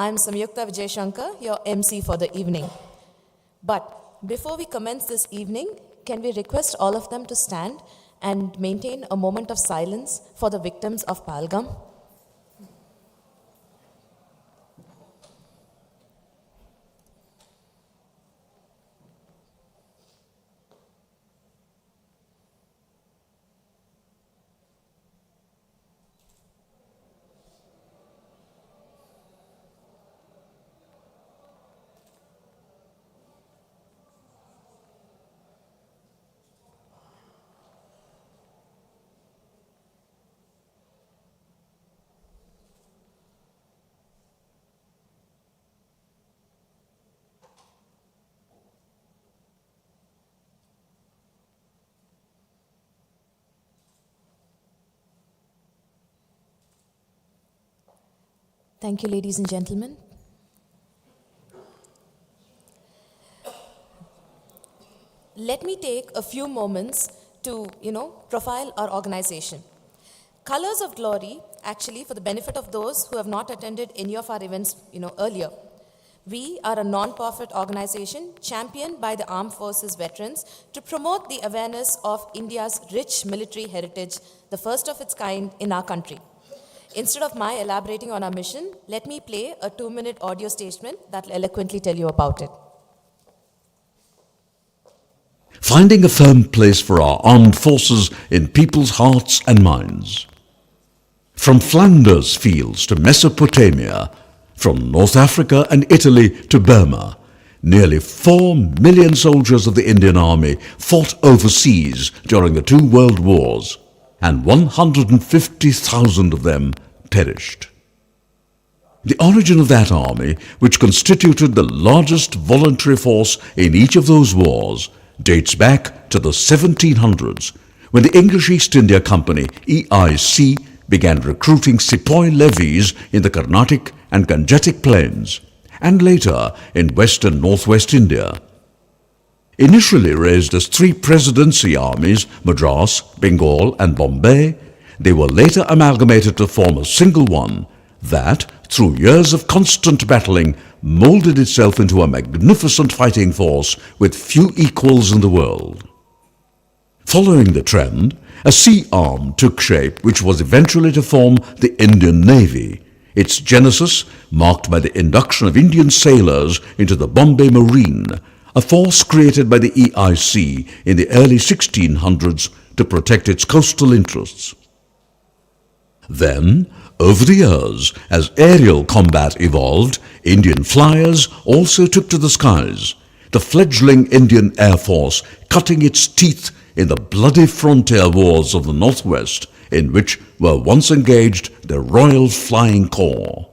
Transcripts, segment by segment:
I'm Samyukta Vijay Shankar, your MC for the evening. But before we commence this evening, can we request all of them to stand and maintain a moment of silence for the victims of Pahalgam? Thank you, ladies and gentlemen. Let me take a few moments to, profile our organization. Colors of Glory, actually, for the benefit of those who have not attended any of our events, earlier. We are a non-profit organization championed by the Armed Forces veterans to promote the awareness of India's rich military heritage, the first of its kind in our country. Instead of my elaborating on our mission, let me play a 2-minute audio statement that will eloquently tell you about it. Finding a firm place for our armed forces in people's hearts and minds. From Flanders fields to Mesopotamia, from North Africa and Italy to Burma, nearly 4 million soldiers of the Indian Army fought overseas during the 2 world wars, and 150,000 of them perished. The origin of that army, which constituted the largest voluntary force in each of those wars, dates back to the 1700s, when the English East India Company, EIC, began recruiting sepoy levies in the Carnatic and Gangetic plains, and later in West and Northwest India. Initially raised as 3 presidency armies, Madras, Bengal and Bombay, they were later amalgamated to form a single one that, through years of constant battling, molded itself into a magnificent fighting force with few equals in the world. Following the trend, a sea arm took shape which was eventually to form the Indian Navy, its genesis marked by the induction of Indian sailors into the Bombay Marine, a force created by the EIC in the early 1600s to protect its coastal interests. Then, over the years, as aerial combat evolved, Indian flyers also took to the skies, the fledgling Indian Air Force cutting its teeth in the bloody frontier wars of the Northwest, in which were once engaged the Royal Flying Corps.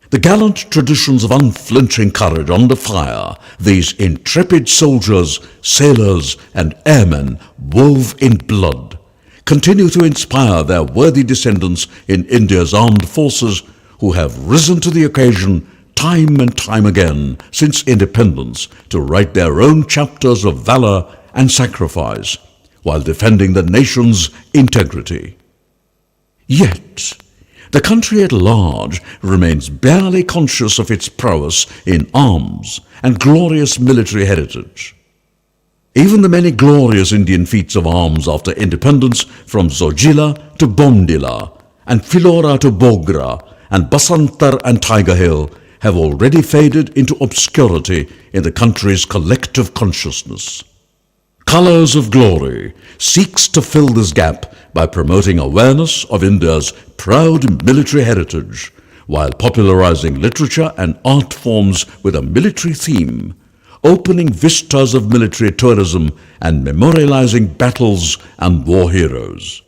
The gallant traditions of unflinching courage under fire, these intrepid soldiers, sailors and airmen wove in blood, continue to inspire their worthy descendants in India's armed forces who have risen to the occasion time and time again since independence to write their own chapters of valor and sacrifice while defending the nation's integrity. Yet, the country at large remains barely conscious of its prowess in arms and glorious military heritage. Even the many glorious Indian feats of arms after independence, from Zojila to Bomdila, and Philora to Bogra, and Basantar and Tiger Hill, have already faded into obscurity in the country's collective consciousness. Colours of Glory seeks to fill this gap by promoting awareness of India's proud military heritage, while popularizing literature and art forms with a military theme, opening vistas of military tourism and memorializing battles and war heroes.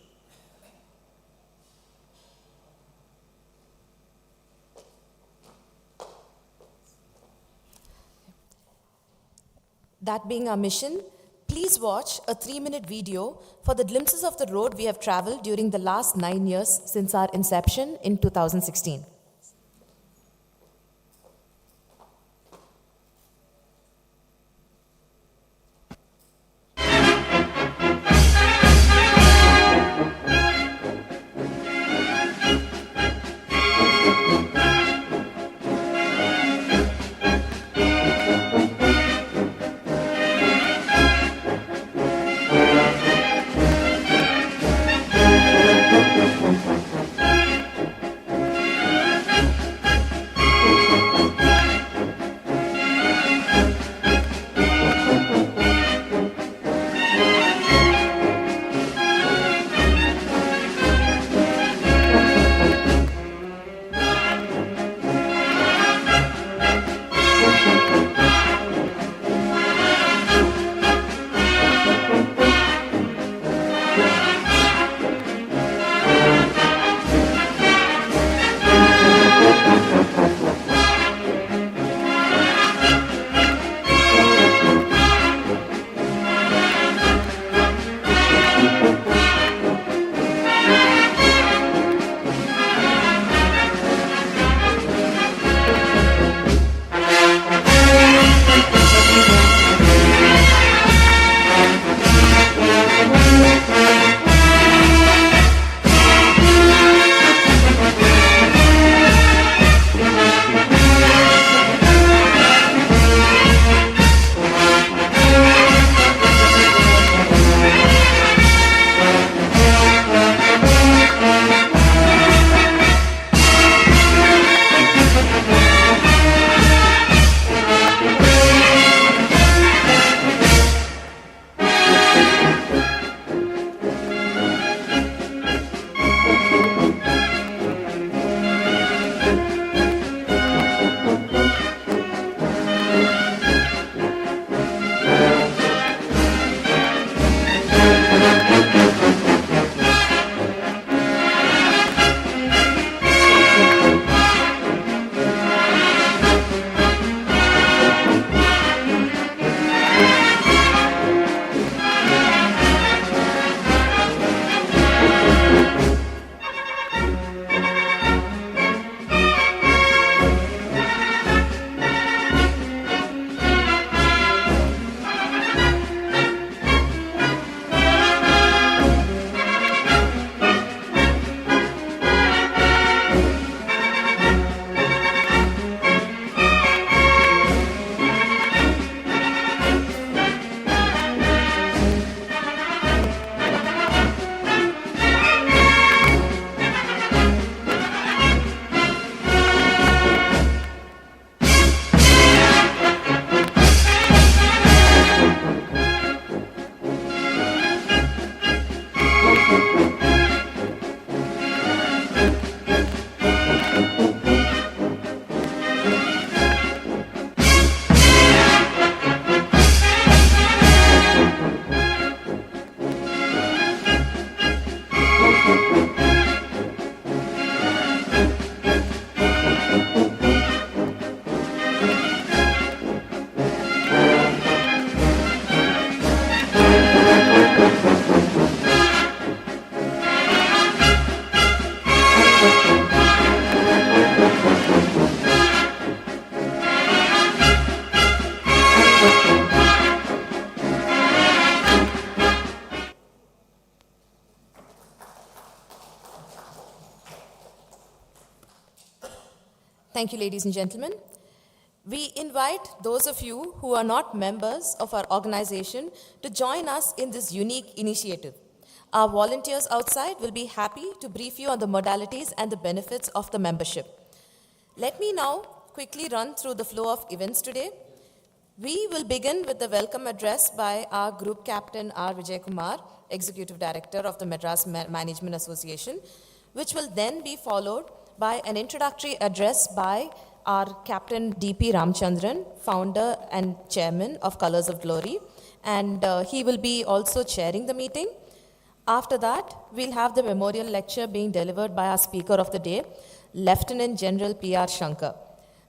That being our mission, please watch a 3-minute video for the glimpses of the road we have traveled during the last 9 years since our inception in 2016. Thank you, ladies and gentlemen. We invite those of you who are not members of our organization to join us in this unique initiative. Our volunteers outside will be happy to brief you on the modalities and the benefits of the membership. Let me now quickly run through the flow of events today. We will begin with the welcome address by our Group Captain R. Vijay Kumar, Executive Director of the Madras Management Association, which will then be followed by an introductory address by our Captain DP Ramchandran, Founder and Chairman of Colours of Glory, and he will be also chairing the meeting. After that, we'll have the memorial lecture being delivered by our speaker of the day, Lieutenant General P.R. Shankar.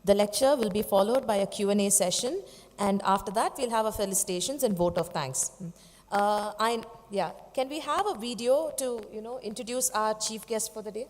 The lecture will be followed by a Q&A session, and after that, we'll have a felicitations and vote of thanks. Can we have a video to, introduce our chief guest for the day?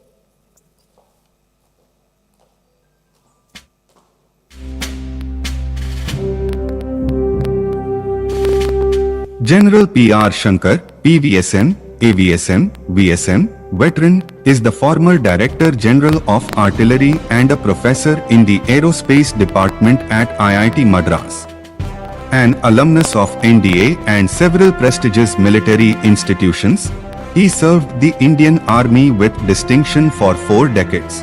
General P.R. Shankar, PVSM, AVSM, VSM, veteran, is the former Director General of Artillery and a professor in the Aerospace Department at IIT Madras. An alumnus of NDA and several prestigious military institutions, he served the Indian Army with distinction for 4 decades.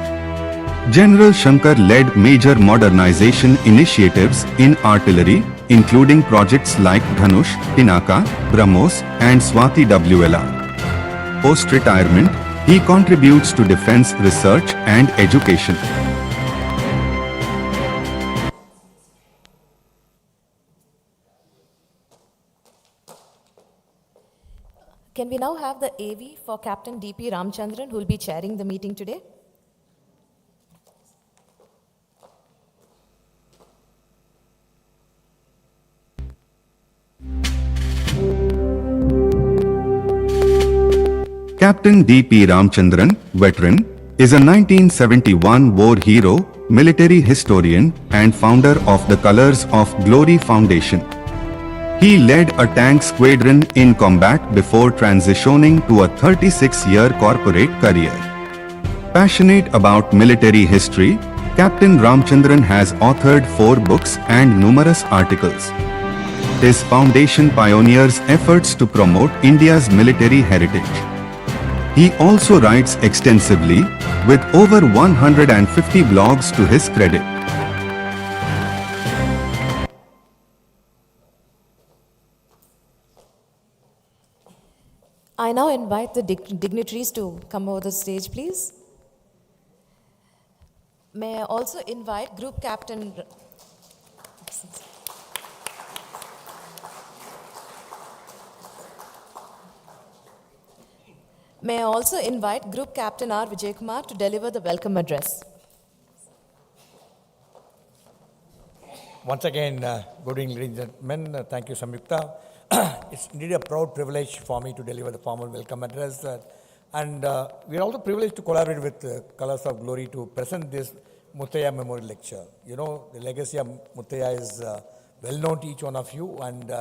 General Shankar led major modernization initiatives in artillery, including projects like Dhanush, Pinaka, BrahMos, and Swati WLR. Post-retirement, he contributes to defense research and education. Can we now have the AV for Captain DP Ramchandran, who will be chairing the meeting today? Captain DP Ramchandran, veteran, is a 1971 war hero, military historian, and founder of the Colours of Glory Foundation. He led a tank squadron in combat before transitioning to a 36-year corporate career. Passionate about military history, Captain Ramchandran has authored 4 books and numerous articles. His foundation pioneers efforts to promote India's military heritage. He also writes extensively, with over 150 blogs to his credit. I now invite the dignitaries to come over the stage, please. May I also invite Group Captain... May I also invite Group Captain R. Vijay Kumar to deliver the welcome address. Once again, good evening, ladies and gentlemen. Thank you, Samyukta. It's indeed a proud privilege for me to deliver the formal welcome address. We are also privileged to collaborate with Colours of Glory to present this Muthiah Memorial Lecture. You know, the legacy of Muthiah is well known to each one of you, and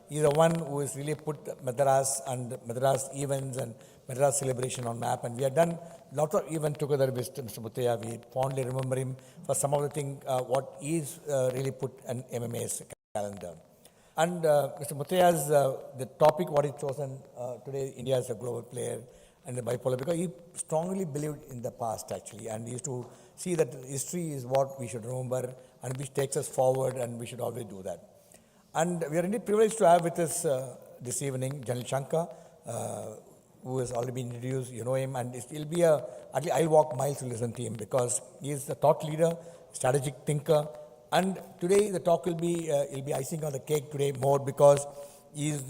he's the one who has really put Madras and Madras events and Madras celebration on map, and we have done a lot of events together with Mr. Muthiah. We fondly remember him for some of the things what he's really put an MMA's calendar. And Mr. Muthiah's the topic what he chosen today, India is a global player and the bipolar, because he strongly believed in the past actually, and he used to see that history is what we should remember and which takes us forward, and we should always do that. And we are indeed privileged to have with us this evening General Shankar, who has already been introduced. You know him, and it'll be I'll walk miles to listen to him, because he is the thought leader, strategic thinker, and today the talk will be he'll be icing on the cake today more, because he's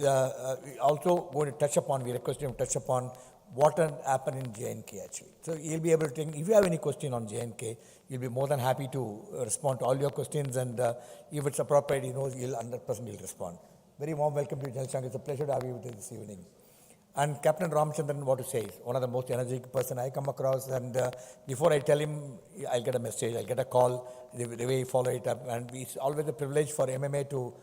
also going to touch upon, we request him to touch upon what happened in J&K actually. So he'll be able to take, if you have any question on J&K, he'll be more than happy to respond to all your questions, and if it's appropriate, he knows he'll 100% he'll respond. Very warm welcome to you, General Shankar. It's a pleasure to have you with us this evening. And Captain Ramachandran, what to say, one of the most energetic person I come across, and before I tell him, I'll get a message, I'll get a call, the way he follow it up, and it's always a privilege for MMA to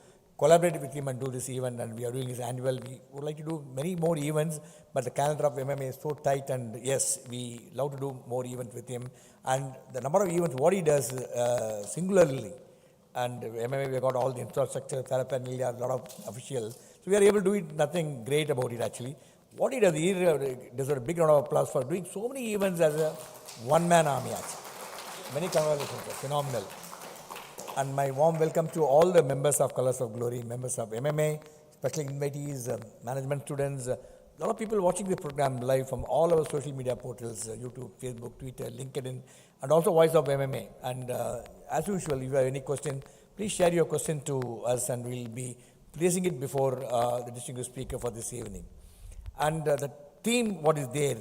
collaborate with him and do this event, and we are doing his annual. We would like to do many more events, but the calendar of MMA is so tight, and yes, we love to do more events with him. And the number of events, what he does singularly, and MMA, we got all the infrastructure, paraphernalia, a lot of officials, so we are able to do it, nothing great about it actually. What he does, he deserves a big round of applause for doing so many events as a one-man army actually. Many congratulations, phenomenal. And my warm welcome to all the members of Colours of Glory, members of MMA, special invitees, management students, a lot of people watching the program live from all our social media portals, YouTube, Facebook, Twitter, LinkedIn, and also Voice of MMA. And as usual, if you have any question, please share your question to us and we'll be placing it before the distinguished speaker for this evening. And the theme, what is there,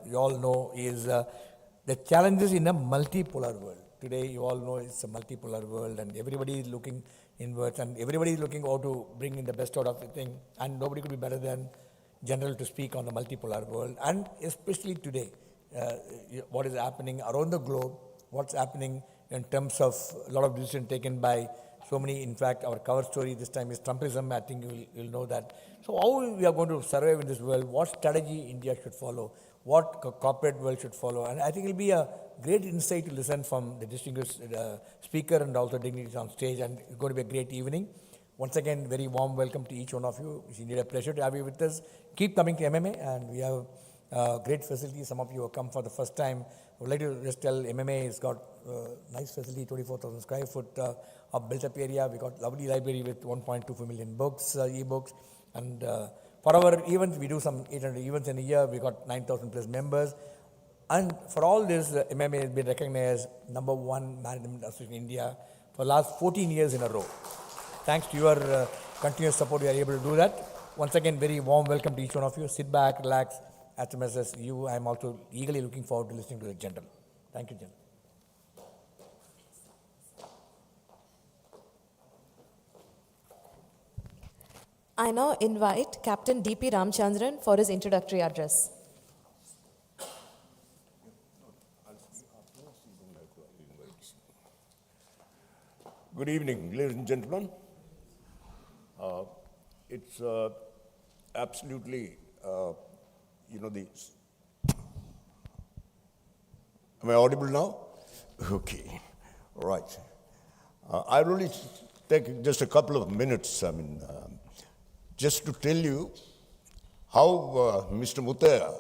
you all know, is the challenges in a multipolar world. Today, you all know it's a multipolar world, and everybody is looking inwards, and everybody is looking how to bring in the best out of the thing, and nobody could be better than General to speak on the multipolar world, and especially today, what is happening around the globe, what's happening in terms of a lot of decisions taken by so many. In fact, our cover story this time is Trumpism. I think you'll know that. So how we are going to survive in this world, what strategy India should follow, what corporate world should follow. And I think it will be a great insight to listen from the distinguished speaker and also dignitaries on stage, and it's going to be a great evening. Once again, very warm welcome to each one of you. It's indeed a pleasure to have you with us. Keep coming to MMA, and we have great facilities. Some of you have come for the first time. I would like to just tell MMA has got nice facility, 24,000 square foot of built-up area. We got lovely library with 1.24 million books, e-books, and for our events, we do some 800 events in a year. We got 9,000 plus members. And for all this, MMA has been recognized #1 management association in India for the last 14 years in a row. Thanks to your continuous support, we are able to do that. Once again, very warm welcome to each one of you. Sit back, relax. As much as you, I am also eagerly looking forward to listening to the General. Thank you, General. I now invite Captain DP Ramchandran for his introductory address. Good evening, ladies and gentlemen. It's absolutely, am I audible now? Okay, all right. I'll only take just a couple of minutes, just to tell you how Mr. Muthiah,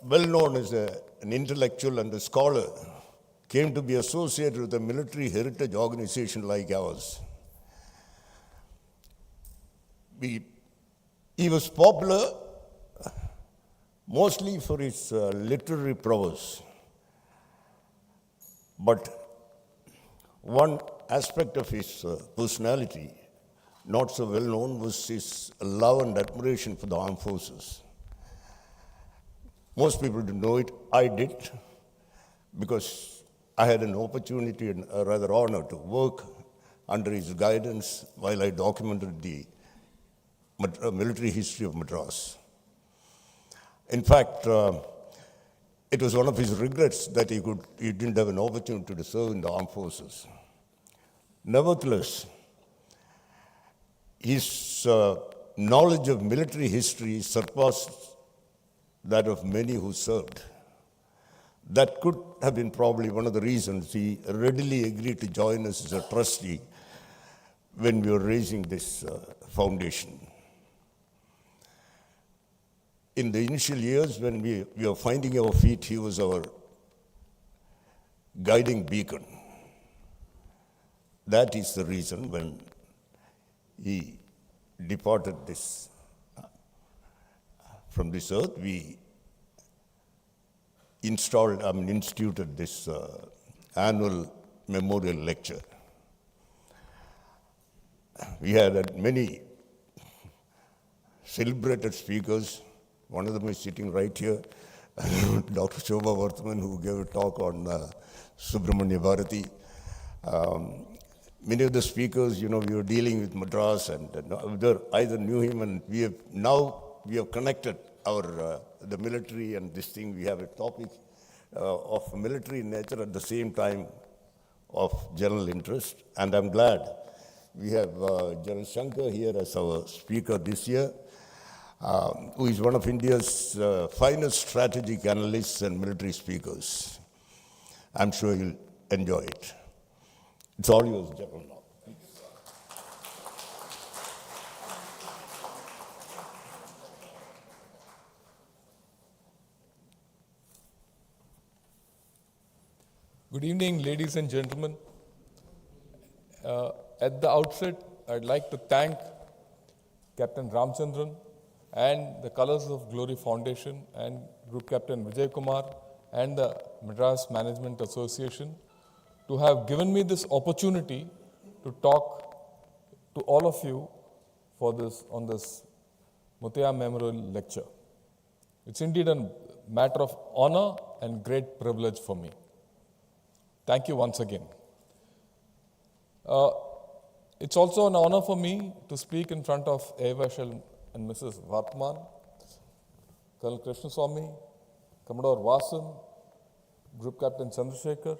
well known as an intellectual and a scholar, came to be associated with a military heritage organization like ours. He was popular mostly for his literary prowess. But one aspect of his personality, not so well known, was his love and admiration for the armed forces. Most people didn't know it. I did, because I had an opportunity and a rather honor to work under his guidance while I documented the military history of Madras. In fact, it was one of his regrets that he didn't have an opportunity to serve in the armed forces. Nevertheless, his knowledge of military history surpassed that of many who served. That could have been probably one of the reasons he readily agreed to join us as a trustee when we were raising this foundation. In the initial years when we were finding our feet, he was our guiding beacon. That is the reason when he departed from this earth, we instituted this annual memorial lecture. We had many celebrated speakers. One of them is sitting right here, Dr. Shobha Vartman, who gave a talk on Subramanya Bharati. Many of the speakers, we were dealing with Madras, and either knew him, and we have connected the military and this thing. We have a topic of military nature at the same time of general interest, and I'm glad we have General Shankar here as our speaker this year, who is one of India's finest strategic analysts and military speakers. I'm sure you'll enjoy it. It's all yours, General. Now. Good evening, ladies and gentlemen. At the outset, I'd like to thank Captain Ramachandran and the Colours of Glory Foundation and Group Captain Vijay Kumar and the Madras Management Association to have given me this opportunity to talk to all of you on this Muthiah Memorial Lecture. It's indeed a matter of honor and great privilege for me. Thank you once again. It's also an honor for me to speak in front of AVSM and Mrs. Vartman, Colonel Krishnaswamy, Commodore Vasan, Group Captain Chandrasekhar,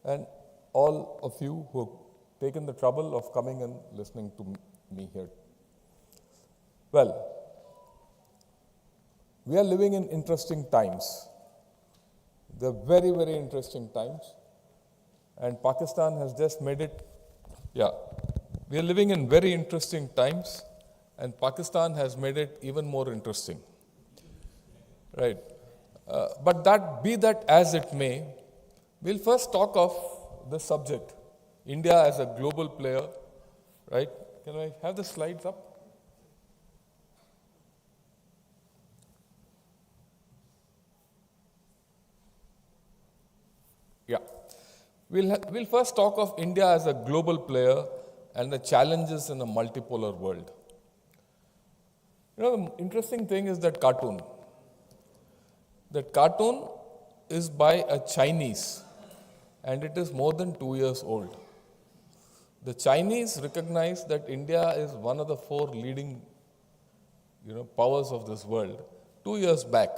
and all of you who have taken the trouble of coming and listening to me here. Well, we are living in interesting times. They're very, very interesting times. And Pakistan has just made it, we are living in very interesting times, and Pakistan has made it even more interesting. Right. But be that as it may, we'll first talk of the subject, India as a global player, right? Can I have the slides up? Yeah. We'll first talk of India as a global player and the challenges in a multipolar world. You know, the interesting thing is that cartoon. That cartoon is by a Chinese, and it is more than 2 years old. The Chinese recognize that India is one of the 4 leading, powers of this world 2 years back.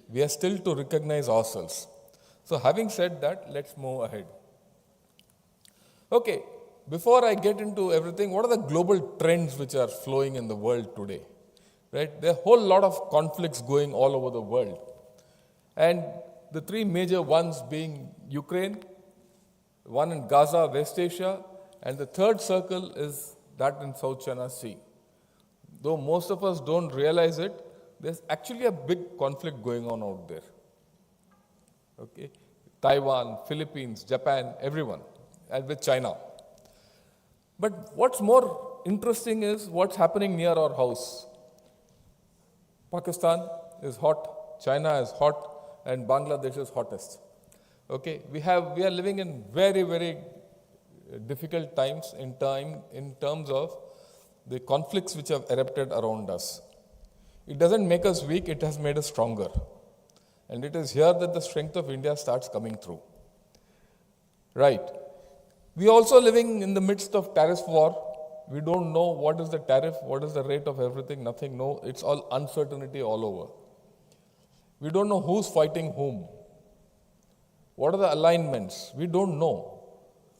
We are still to recognize ourselves. So having said that, let's move ahead. Okay, before I get into everything, what are the global trends which are flowing in the world today? Right? There are a whole lot of conflicts going all over the world. And the 3 major ones being Ukraine, one in Gaza, West Asia, and the third circle is that in South China Sea. Though most of us don't realize it, there's actually a big conflict going on out there. Okay, Taiwan, Philippines, Japan, everyone, and with China. But what's more interesting is what's happening near our house. Pakistan is hot, China is hot, and Bangladesh is hottest. Okay, we are living in very, very difficult times in terms of the conflicts which have erupted around us. It doesn't make us weak, it has made us stronger. And it is here that the strength of India starts coming through. Right. We are also living in the midst of tariff war. We don't know what is the tariff, what is the rate of everything, nothing. No, it's all uncertainty all over. We don't know who's fighting whom. What are the alignments? We don't know.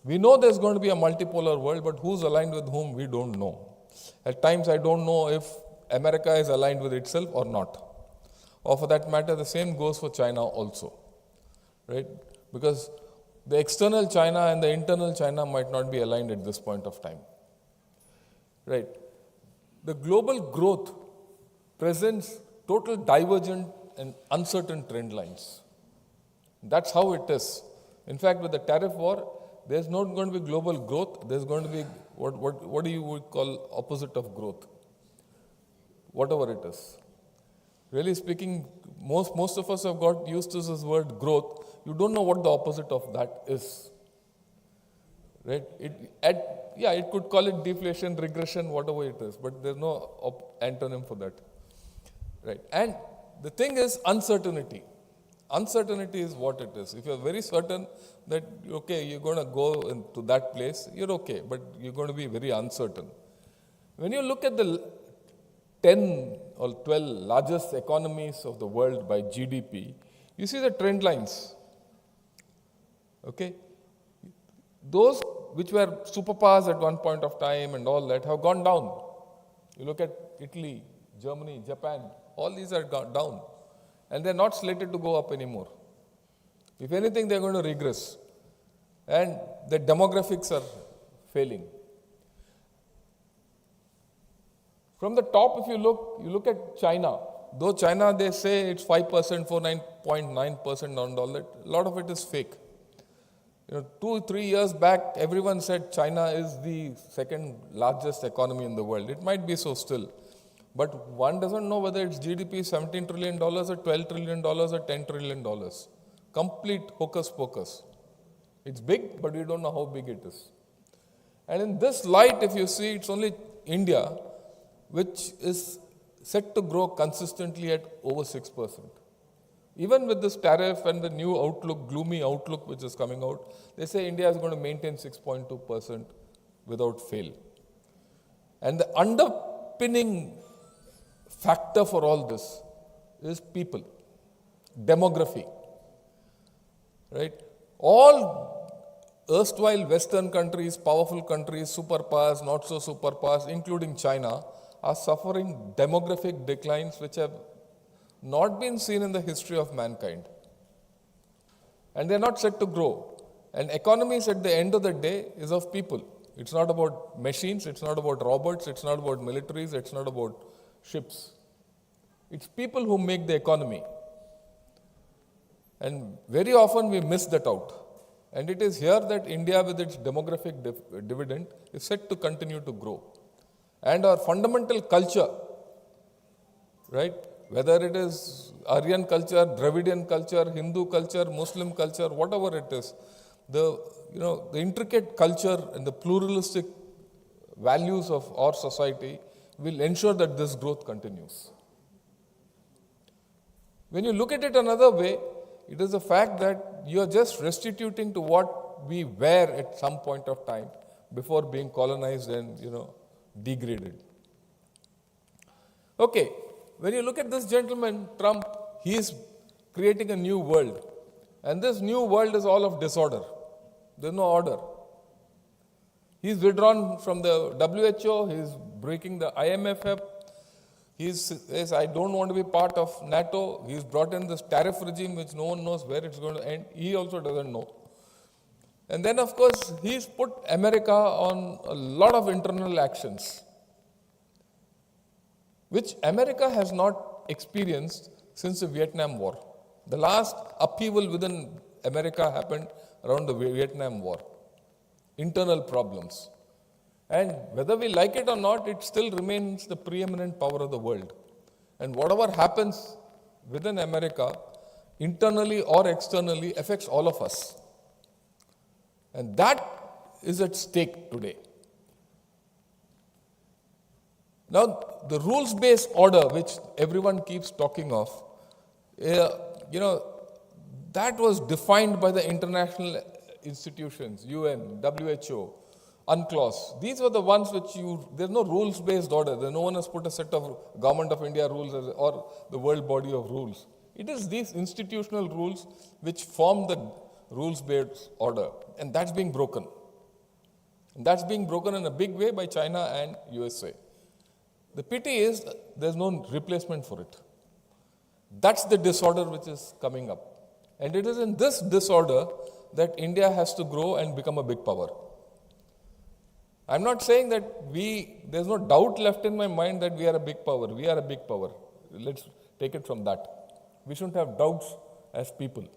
We know there's going to be a multipolar world, but who's aligned with whom, we don't know. At times, I don't know if America is aligned with itself or not. Or for that matter, the same goes for China also, right? Because the external China and the internal China might not be aligned at this point of time, right? The global growth presents total divergent and uncertain trend lines. That's how it is. In fact, with the tariff war, there's not going to be global growth. There's going to be what do you would call opposite of growth, whatever it is. Really speaking, most of us have got used to this word growth. You don't know what the opposite of that is. Right? It could call it deflation, regression, whatever it is, but there's no antonym for that. Right? And the thing is uncertainty. Uncertainty is what it is. If you're very certain that, okay, you're going to go into that place, you're okay, but you're going to be very uncertain. When you look at the 10 or 12 largest economies of the world by GDP, you see the trend lines. Okay? those which were superpowers at one point of time and all that have gone down. You look at Italy, Germany, Japan, all these are gone down. And they're not slated to go up anymore. If anything, they're going to regress. And the demographics are failing. From the top, if you look at China. Though China, they say it's 5%, 4.9% on dollar. A lot of it is fake. 2-3 years back, everyone said China is the second largest economy in the world. It might be so still. But one doesn't know whether its GDP is $17 trillion or $12 trillion or $10 trillion. Complete hocus pocus. It's big, but we don't know how big it is. And in this light, if you see, it's only India which is set to grow consistently at over 6%. Even with this tariff and the new outlook, gloomy outlook which is coming out, they say India is going to maintain 6.2% without fail. And the underpinning factor for all this is people, demography. Right? All erstwhile Western countries, powerful countries, superpowers, not so superpowers, including China, are suffering demographic declines which have not been seen in the history of mankind. And they are not set to grow. And economies at the end of the day is of people. It's not about machines, it's not about robots, it's not about militaries, it's not about ships. It's people who make the economy. And very often we miss that out. And it is here that India with its demographic dividend is set to continue to grow. And our fundamental culture, right? Whether it is Aryan culture, Dravidian culture, Hindu culture, Muslim culture, whatever it is, the intricate culture and the pluralistic values of our society will ensure that this growth continues. When you look at it another way, it is the fact that you are just restituting to what we were at some point of time before being colonized and, degraded. Okay, when you look at this gentleman, Trump, he is creating a new world. And this new world is all of disorder. There's no order. He's withdrawn from the WHO, he's breaking the IMF. He says, I don't want to be part of NATO. He's brought in this tariff regime which no one knows where it's going to end. He also doesn't know. And then, of course, he's put America on a lot of internal actions, which America has not experienced since the Vietnam War. The last upheaval within America happened around the Vietnam War. Internal problems. And whether we like it or not, it still remains the preeminent power of the world. And whatever happens within America, internally or externally, affects all of us. And that is at stake today. Now, the rules-based order, which everyone keeps talking of, that was defined by the international institutions, UN, WHO, UNCLOS. These were the ones which there's no rules-based order. No one has put a set of Government of India rules or the world body of rules. It is these institutional rules which form the rules-based order. And that's being broken. And that's being broken in a big way by China and USA. The pity is there's no replacement for it. That's the disorder which is coming up. And it is in this disorder that India has to grow and become a big power. I'm not saying that there's no doubt left in my mind that we are a big power. We are a big power. Let's take it from that. We shouldn't have doubts as people.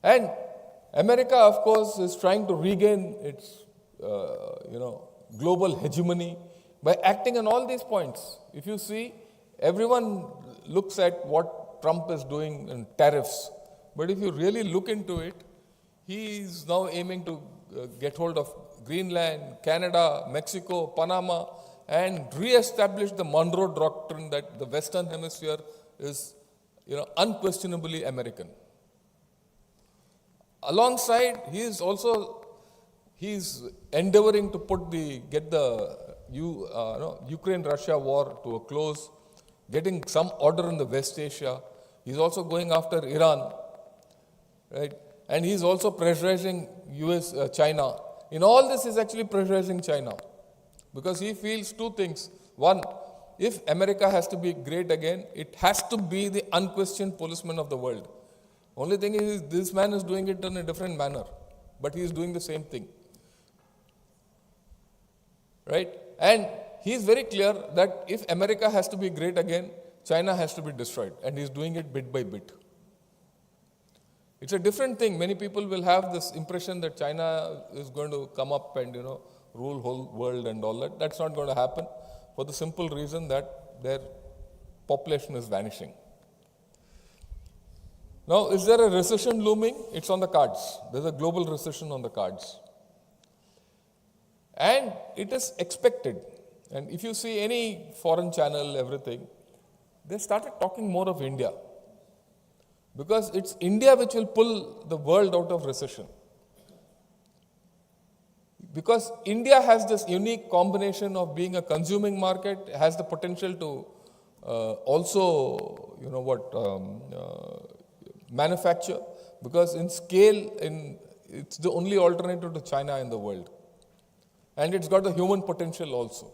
And America, of course, is trying to regain its, global hegemony by acting on all these points. If you see, everyone looks at what Trump is doing in tariffs. But if you really look into it, he is now aiming to get hold of Greenland, Canada, Mexico, Panama, and re-establish the Monroe Doctrine that the Western Hemisphere is, unquestionably American. Alongside, he's endeavoring to get the Ukraine-Russia war to a close, getting some order in the West Asia. He's also going after Iran, right? And he's also pressurizing China. In all this, he's actually pressurizing China. Because he feels two things. One, if America has to be great again, it has to be the unquestioned policeman of the world. Only thing is, this man is doing it in a different manner. But he is doing the same thing. Right? And he is very clear that if America has to be great again, China has to be destroyed. And he is doing it bit by bit. It's a different thing. Many people will have this impression that China is going to come up and, rule whole world and all that. That's not going to happen for the simple reason that their population is vanishing. Now, is there a recession looming? It's on the cards. There's a global recession on the cards. And it is expected. And if you see any foreign channel, everything, they started talking more of India. Because it's India which will pull the world out of recession. Because India has this unique combination of being a consuming market, has the potential to also, manufacture. Because in scale, it's the only alternative to China in the world. And it's got the human potential also.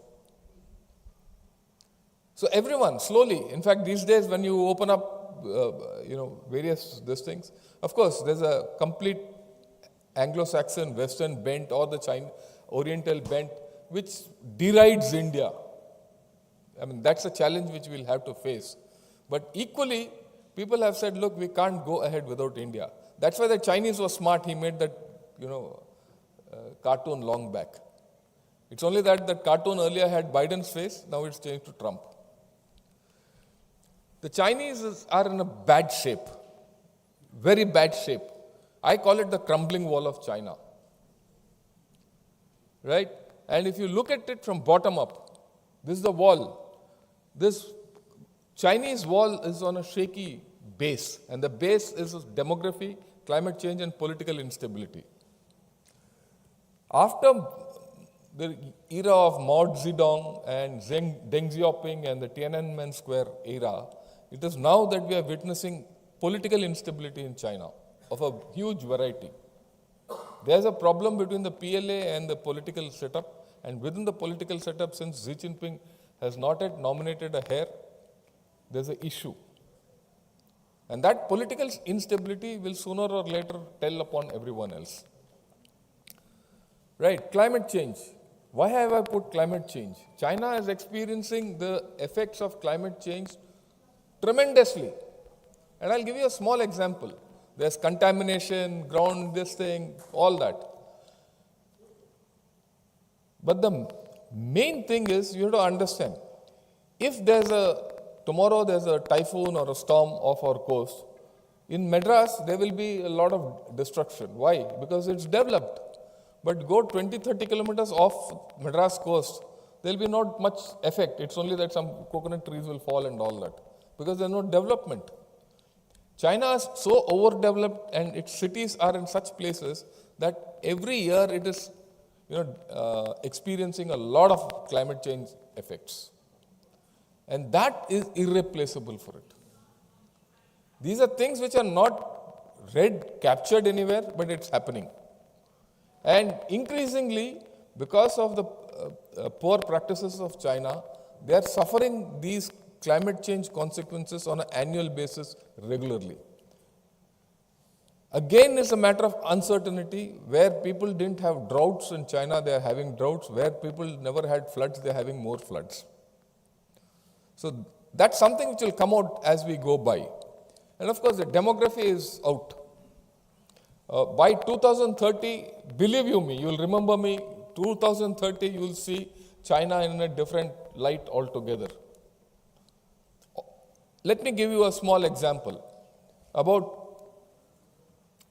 So everyone, slowly, in fact, these days when you open up, various these things, of course, there's a complete Anglo-Saxon, Western bent or the Oriental bent, which derides India. I mean, that's a challenge which we'll have to face. But equally, people have said, look, we can't go ahead without India. That's why the Chinese was smart. He made that, cartoon long back. It's only that cartoon earlier had Biden's face, now it's changed to Trump. The Chinese are in a bad shape, very bad shape. I call it the crumbling wall of China. Right? And if you look at it from bottom up, this is the wall. This Chinese wall is on a shaky base, and the base is demography, climate change, and political instability. After the era of Mao Zedong and Deng Xiaoping and the Tiananmen Square era, it is now that we are witnessing political instability in China of a huge variety. There's a problem between the PLA and the political setup, and within the political setup, since Xi Jinping has not yet nominated a heir, there's an issue. And that political instability will sooner or later tell upon everyone else. Right, climate change. Why have I put climate change? China is experiencing the effects of climate change tremendously. And I'll give you a small example. There's contamination, ground, this thing, all that. But the main thing is you have to understand, if tomorrow there's a typhoon or a storm off our coast, in Madras there will be a lot of destruction. Why? Because it's developed. But go 20-30 kilometers off Madras coast, there will be not much effect. It's only that some coconut trees will fall and all that. Because there's no development. China is so overdeveloped and its cities are in such places that every year it is experiencing a lot of climate change effects. And that is irreplaceable for it. These are things which are not captured anywhere, but it's happening. And increasingly, because of the poor practices of China, they are suffering these climate change consequences on an annual basis regularly. Again, it's a matter of uncertainty. Where people didn't have droughts in China, they are having droughts. Where people never had floods, they are having more floods. So that's something which will come out as we go by. And of course, the demography is out. By 2030, believe you me, you will remember me, 2030 you will see China in a different light altogether. Let me give you a small example. About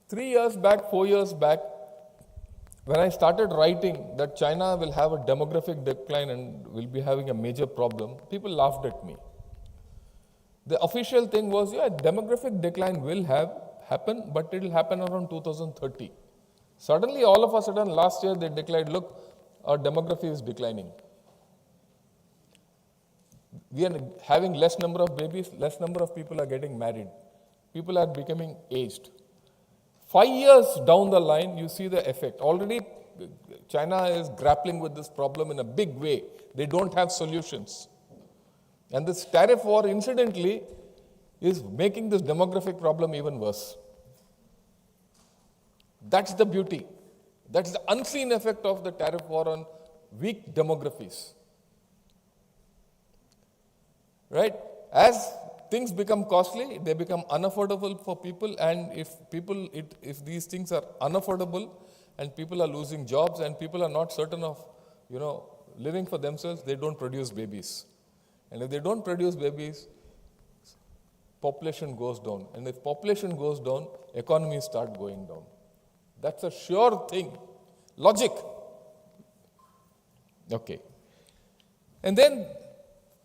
3 years back, 4 years back, when I started writing that China will have a demographic decline and will be having a major problem, people laughed at me. The official thing was, demographic decline will happen, but it will happen around 2030. Suddenly, all of a sudden, last year they declared, look, our demography is declining. We are having less number of babies, less number of people are getting married. People are becoming aged. 5 years down the line, you see the effect. Already, China is grappling with this problem in a big way. They don't have solutions. And this tariff war, incidentally, is making this demographic problem even worse. That's the beauty. That's the unseen effect of the tariff war on weak demographies. Right? As things become costly, they become unaffordable for people, and if these things are unaffordable and people are losing jobs and people are not certain of, living for themselves, they don't produce babies. And if they don't produce babies, population goes down. And if population goes down, economies start going down. That's a sure thing. Logic. Okay. And then,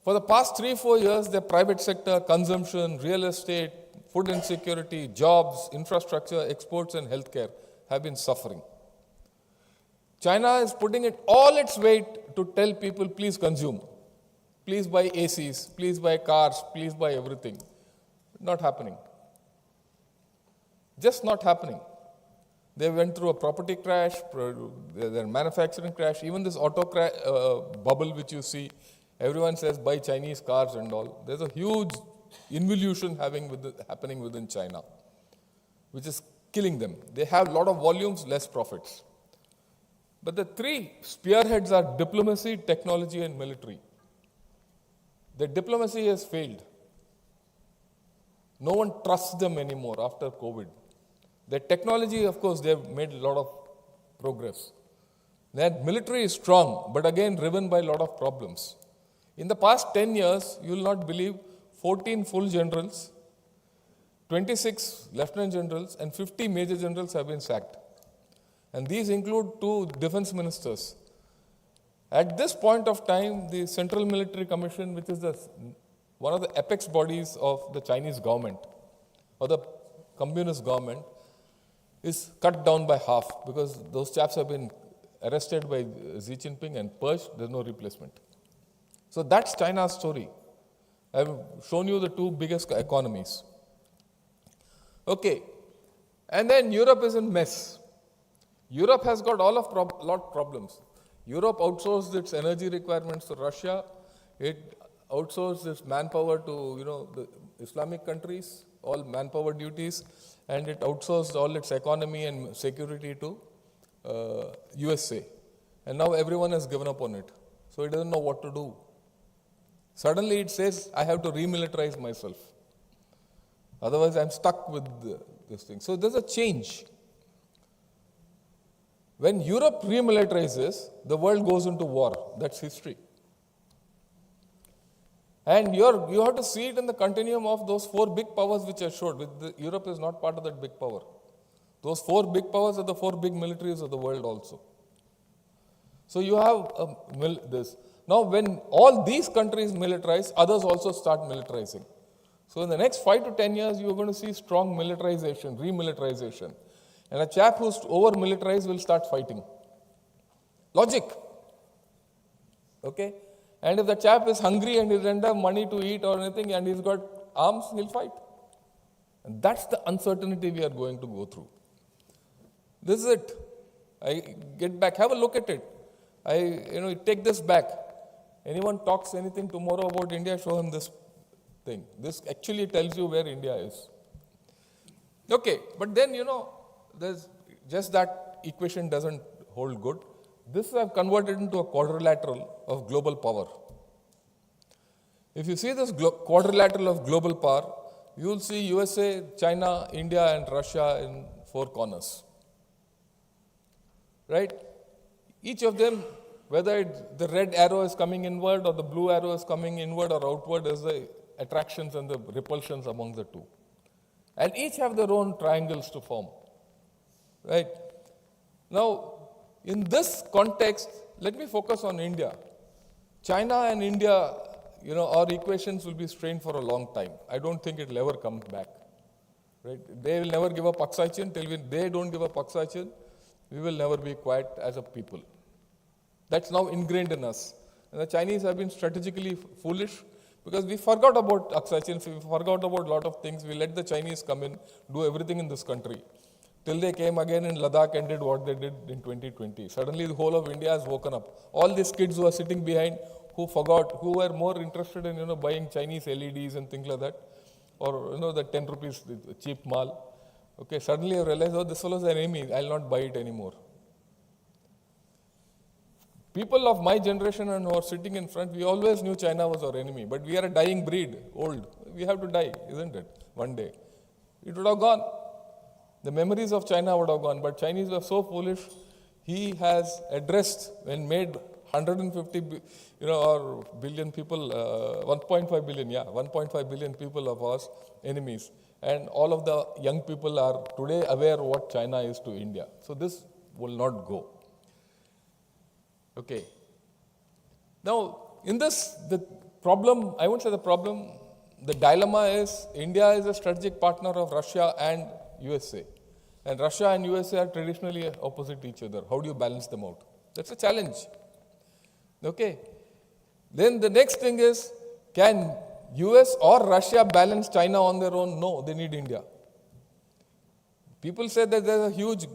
for the past 3-4 years, the private sector, consumption, real estate, food insecurity, jobs, infrastructure, exports, and healthcare have been suffering. China is putting it all its weight to tell people, please consume. Please buy ACs, please buy cars, please buy everything. Not happening. Just not happening. They went through a property crash, their manufacturing crash, even this auto bubble which you see. Everyone says buy Chinese cars and all. There's a huge involution happening within China, which is killing them. They have a lot of volumes, less profits. But the three spearheads are diplomacy, technology, and military. The diplomacy has failed. No one trusts them anymore after COVID. The technology, of course, they have made a lot of progress. That military is strong, but again driven by a lot of problems. In the past 10 years, you will not believe 14 full generals, 26 lieutenant generals, and 50 major generals have been sacked. And these include 2 defense ministers. At this point of time, the Central Military Commission, which is one of the apex bodies of the Chinese government, or the communist government, is cut down by half because those chaps have been arrested by Xi Jinping and purged. There's no replacement. So that's China's story. I've shown you the 2 biggest economies. Okay. And then Europe is in mess. Europe has got lot of problems. Europe outsourced its energy requirements to Russia. It outsourced its manpower to, the Islamic countries, all manpower duties, and it outsourced all its economy and security to USA. And now everyone has given up on it. So it doesn't know what to do. Suddenly it says, I have to remilitarize myself. Otherwise I'm stuck with this thing. So there's a change. When Europe remilitarizes, the world goes into war. That's history. And you have to see it in the continuum of those 4 big powers which I showed. Europe is not part of that big power. Those 4 big powers are the 4 big militaries of the world also. So you have this. Now when all these countries militarize, others also start militarizing. So in the next 5 to 10 years, you are going to see strong militarization, remilitarization. And a chap who's over-militarized will start fighting. Logic. Okay? And if the chap is hungry and he doesn't have money to eat or anything and he's got arms, he'll fight. And that's the uncertainty we are going to go through. This is it. I get back, have a look at it. Take this back. Anyone talks anything tomorrow about India, show him this thing. This actually tells you where India is. Okay, but then, there's just that equation doesn't hold good. This I've converted into a quadrilateral of global power. If you see this quadrilateral of global power, you will see USA, China, India, and Russia in 4 corners. Right? Each of them, whether the red arrow is coming inward or the blue arrow is coming inward or outward, is the attractions and the repulsions among the 2. And each have their own triangles to form. Right? Now, in this context, let me focus on India. China and India, our equations will be strained for a long time. I don't think it will ever come back. Right? They will never give up Aksai-Chin. Till they don't give up Aksai-Chin, we will never be quiet as a people. That's now ingrained in us. And the Chinese have been strategically foolish because we forgot about Aksai-Chin, we forgot about a lot of things. We let the Chinese come in, do everything in this country. till they came again in Ladakh and did what they did in 2020. Suddenly the whole of India has woken up. All these kids who are sitting behind, who forgot, who were more interested in, buying Chinese LEDs and things like that, or, the 10 rupees cheap mall. Okay, suddenly I realized, oh, this fellow is an enemy, I'll not buy it anymore. People of my generation and who are sitting in front, we always knew China was our enemy, but we are a dying breed, old. We have to die, isn't it? One day. It would have gone. The memories of China would have gone, but Chinese were so foolish. He has addressed and made 150, or billion people, 1.5 billion, 1.5 billion people of us enemies. And all of the young people are today aware what China is to India. So this will not go. Okay. Now, in this, the problem, I won't say the problem, the dilemma is India is a strategic partner of Russia and USA. And Russia and USA are traditionally opposite each other. How do you balance them out? That's a challenge. Okay. Then the next thing is, can US or Russia balance China on their own? No, they need India. People say that there's a huge,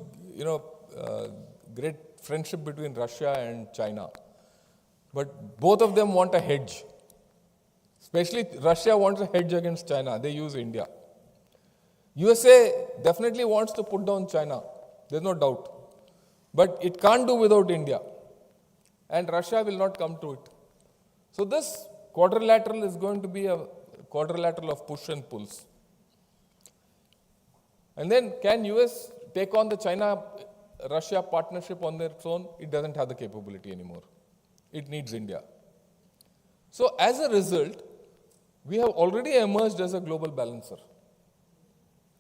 great friendship between Russia and China. But both of them want a hedge. Especially Russia wants a hedge against China. They use India. USA definitely wants to put down China. There's no doubt. But it can't do without India. And Russia will not come to it. So this quadrilateral is going to be a quadrilateral of push and pulls. And then can US take on the China-Russia partnership on their own? It doesn't have the capability anymore. It needs India. So as a result, we have already emerged as a global balancer.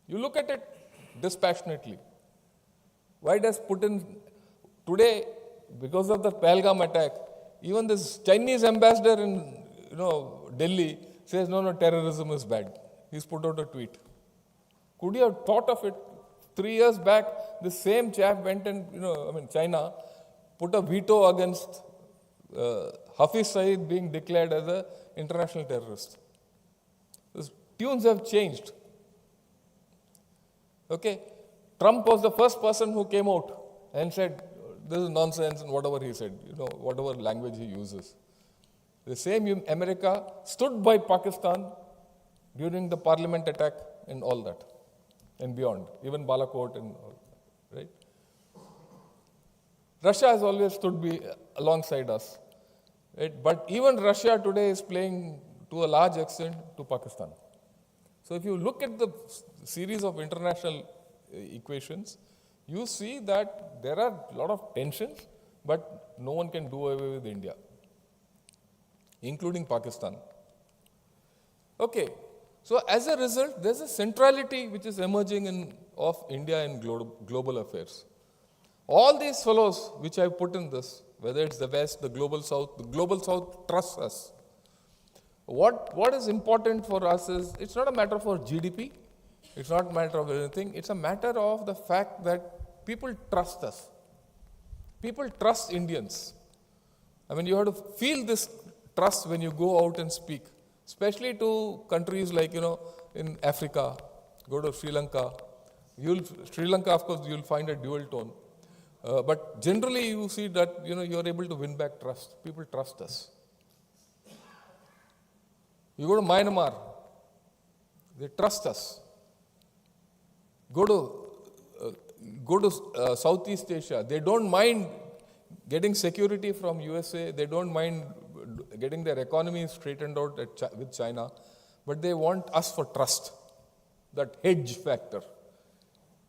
You look at it dispassionately. Why does Putin, today, because of the Pahalgam attack, even this Chinese ambassador in Delhi says, no, terrorism is bad. He's put out a tweet. Could you have thought of it? 3 years back, the same chap went and, China put a veto against Hafiz Saeed being declared as an international terrorist. The tunes have changed. Okay, Trump was the first person who came out and said, this is nonsense and whatever he said, whatever language he uses. The same America stood by Pakistan during the parliament attack and all that, and beyond, even Balakot and all, right? Russia has always stood alongside us, right? But even Russia today is playing to a large extent to Pakistan. So if you look at the series of international equations, you see that there are a lot of tensions, but no one can do away with India, including Pakistan. Okay, so as a result, there's a centrality which is emerging of India in global affairs. All these fellows which I put in this, whether it's the West, the Global South trusts us. What is important for us is, it's not a matter for GDP, it's not a matter of anything, it's a matter of the fact that people trust us. People trust Indians. You have to feel this trust when you go out and speak, especially to countries like, in Africa, go to Sri Lanka. Sri Lanka, of course, you'll find a dual tone. But generally you see that, you're able to win back trust. People trust us. You go to Myanmar, they trust us. Go to Southeast Asia, they don't mind getting security from USA, they don't mind getting their economy straightened out with China, but they want us for trust, that hedge factor.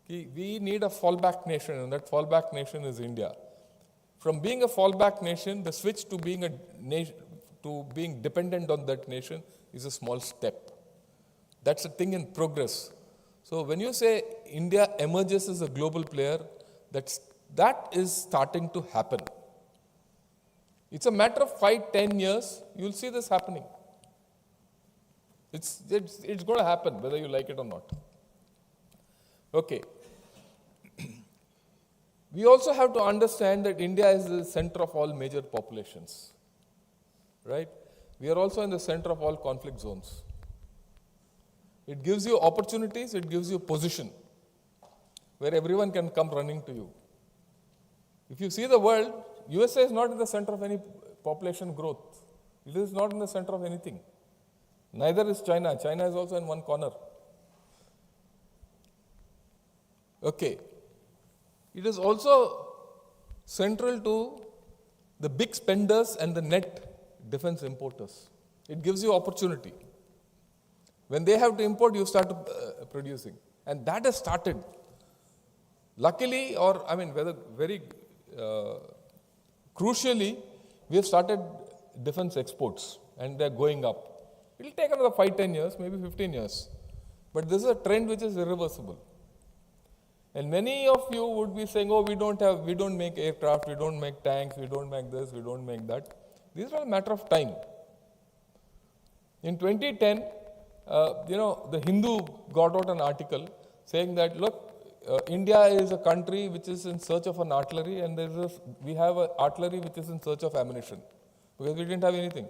We need a fallback nation, and that fallback nation is India. From being a fallback nation, the switch to being being dependent on that nation is a small step. That's a thing in progress. So when you say India emerges as a global player, that is starting to happen. It's a matter of 5-10 years, you'll see this happening. It's going to happen, whether you like it or not. Okay. We also have to understand that India is the center of all major populations, right? We are also in the center of all conflict zones. It gives you opportunities, it gives you position. where everyone can come running to you. If you see the world, USA is not in the center of any population growth. It is not in the center of anything. Neither is China. China is also in one corner. Okay. It is also central to the big spenders and the net defense importers. It gives you opportunity. When they have to import, you start producing. And that has started. Luckily, or I mean, whether very crucially, we have started defense exports and they're going up. It will take another 5-10 years, maybe 15 years. But this is a trend which is irreversible. And many of you would be saying, oh, we don't make aircraft, we don't make tanks, we don't make this, we don't make that. These are a matter of time. In 2010, the Hindu got out an article saying that, look, India is a country which is in search of an artillery, and we have an artillery which is in search of ammunition, because we didn't have anything.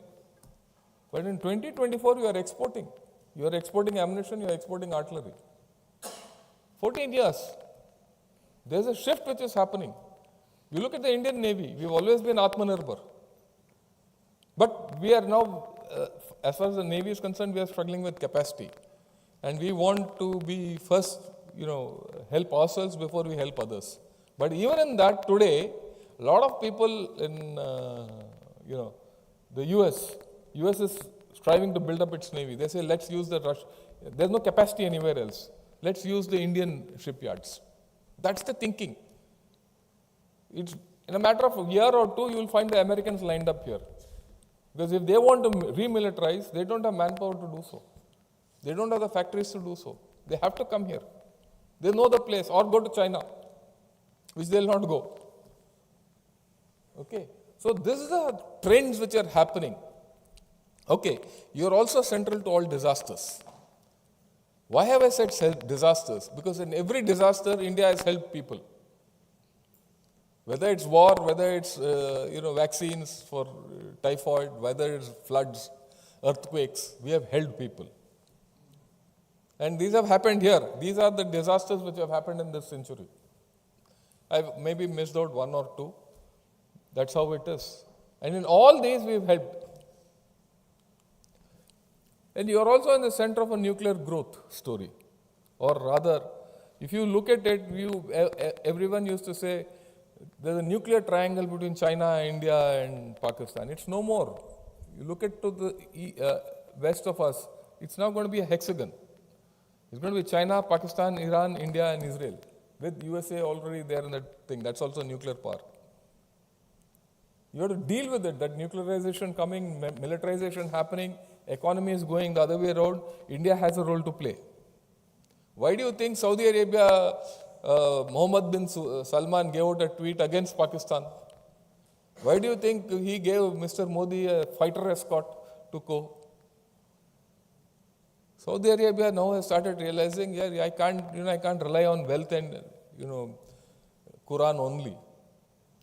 But in 2024, you are exporting. You are exporting ammunition, you are exporting artillery. 14 years. There's a shift which is happening. You look at the Indian Navy, we've always been Atmanirbhar. But we are now, as far as the Navy is concerned, we are struggling with capacity. And we want to be first, help ourselves before we help others. But even in that, today, a lot of people in, the US is striving to build up its Navy. They say, let's use the Russian. There's no capacity anywhere else. Let's use the Indian shipyards. That's the thinking. It's in a matter of a year or two, you will find the Americans lined up here. Because if they want to remilitarize, they don't have manpower to do so. They don't have the factories to do so. They have to come here. They know the place, or go to China, which they'll not go. Okay. So this is the trends which are happening. Okay. You're also central to all disasters. Why have I said disasters? Because in every disaster, India has helped people. Whether it's war, whether it's vaccines for typhoid, whether it's floods, earthquakes, we have helped people. And these have happened here. These are the disasters which have happened in this century. I've maybe missed out one or two. That's how it is. And in all these, we've helped. And you are also in the center of a nuclear growth story. Or rather, if you look at it, everyone used to say, there's a nuclear triangle between China, India, and Pakistan. It's no more. You look at to the west of us, it's now going to be a hexagon. It's going to be China, Pakistan, Iran, India, and Israel. With USA already there in that thing. That's also nuclear power. You have to deal with it, that nuclearization coming, militarization happening, economy is going the other way around. India has a role to play. Why do you think Saudi Arabia, Mohammed bin Salman gave out a tweet against Pakistan? Why do you think he gave Mr. Modi a fighter escort to go? Saudi Arabia now has started realizing, I can't rely on wealth and, Quran only.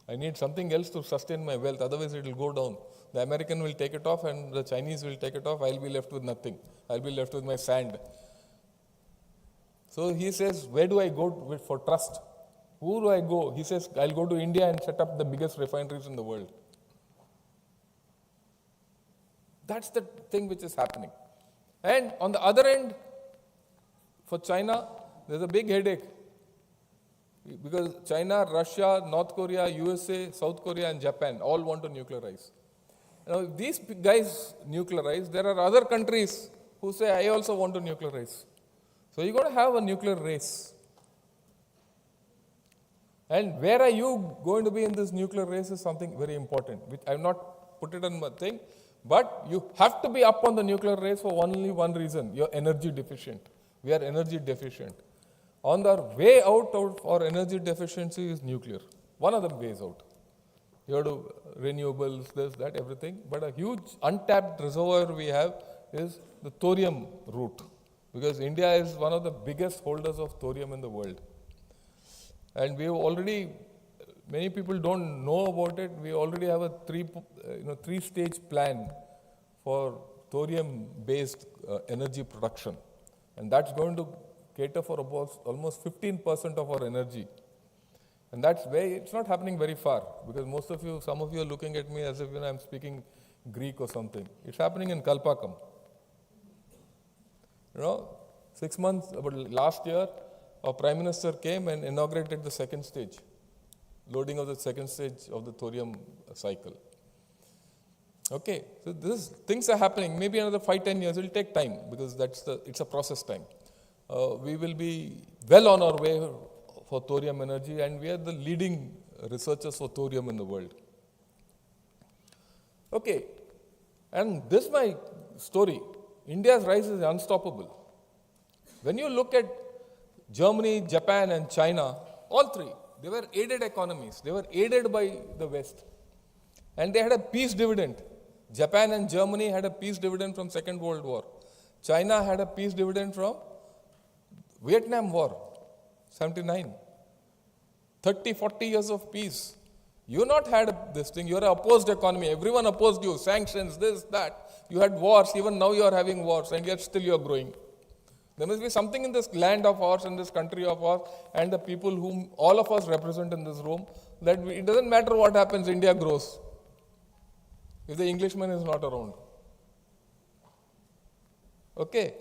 I need something else to sustain my wealth, otherwise it will go down. The American will take it off and the Chinese will take it off. I'll be left with nothing. I'll be left with my sand. So he says, where do I go for trust? Who do I go? He says, I'll go to India and set up the biggest refineries in the world. That's the thing which is happening. And on the other end, for China, there's a big headache. Because China, Russia, North Korea, USA, South Korea, and Japan all want to nuclearize. Now, if these guys nuclearize, there are other countries who say, I also want to nuclearize. So you're going to have a nuclear race. And where are you going to be in this nuclear race is something very important, which I have not put it in my thing. But you have to be up on the nuclear race for only one reason. You're energy deficient. We are energy deficient. On the way out of our energy deficiency is nuclear. One of the ways out. You have to renewables, this, that, everything. But a huge untapped reservoir we have is the thorium route. Because India is one of the biggest holders of thorium in the world. And we have already, many people don't know about it. We already have a three-stage plan for thorium-based energy production. And that's going to cater for almost 15% of our energy. And that's it's not happening very far, because some of you are looking at me as if I'm speaking Greek or something. It's happening in Kalpakam. 6 months, but last year, our Prime Minister came and inaugurated the second stage, loading of the second stage of the thorium cycle. Okay, so things are happening. Maybe another 5-10 years. It will take time, because it's a process time. We will be well on our way for thorium energy, and we are the leading researchers for thorium in the world. Okay, and this is my story. India's rise is unstoppable. When you look at Germany, Japan, and China, all three, they were aided economies. They were aided by the West. And they had a peace dividend. Japan and Germany had a peace dividend from Second World War. China had a peace dividend from Vietnam War, 79. 30, 40 years of peace. You not had this thing. You're an opposed economy. Everyone opposed you. Sanctions, this, that. You had wars. Even now you are having wars, and yet still you are growing. There must be something in this land of ours, in this country of ours, and the people whom all of us represent in this room, that it doesn't matter what happens, India grows. If the Englishman is not around. Okay.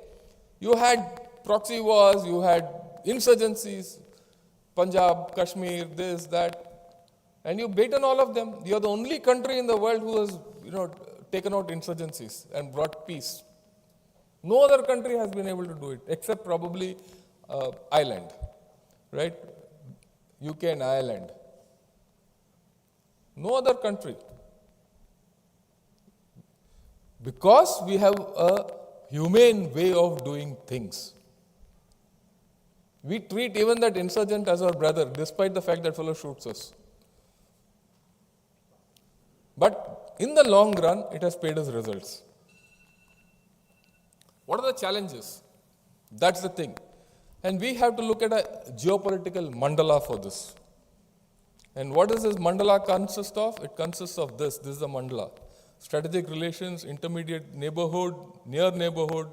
You had proxy wars, you had insurgencies, Punjab, Kashmir, this, that, and you beaten all of them. You are the only country in the world who has, taken out insurgencies and brought peace. No other country has been able to do it, except probably Ireland, right? UK and Ireland. No other country. Because we have a humane way of doing things. We treat even that insurgent as our brother, despite the fact that fellow shoots us. But in the long run, it has paid us results. What are the challenges? That's the thing. And we have to look at a geopolitical mandala for this. And what does this mandala consist of? It consists of this. This is the mandala. Strategic relations, intermediate neighborhood, near neighborhood,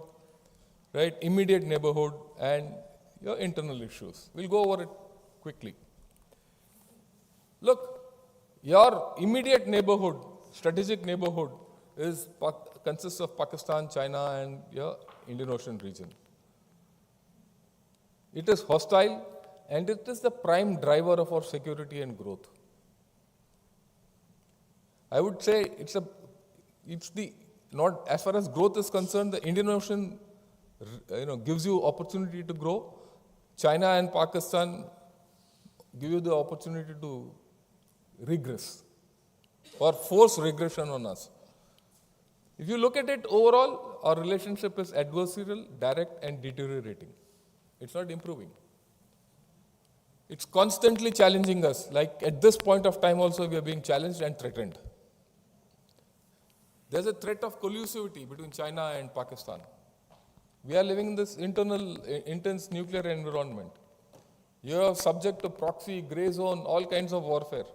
right? Immediate neighborhood, and your internal issues. We'll go over it quickly. Look, your immediate neighborhood, strategic neighborhood, consists of Pakistan, China, and your Indian Ocean region. It is hostile, and it is the prime driver of our security and growth. I would say not as far as growth is concerned, the Indian Ocean gives you opportunity to grow. China and Pakistan give you the opportunity to regress or force regression on us. If you look at it overall, our relationship is adversarial, direct, and deteriorating. It's not improving. It's constantly challenging us. Like at this point of time also, we are being challenged and threatened. There's a threat of collusivity between China and Pakistan. We are living in this intense nuclear environment. You are subject to proxy, grey zone, all kinds of warfare.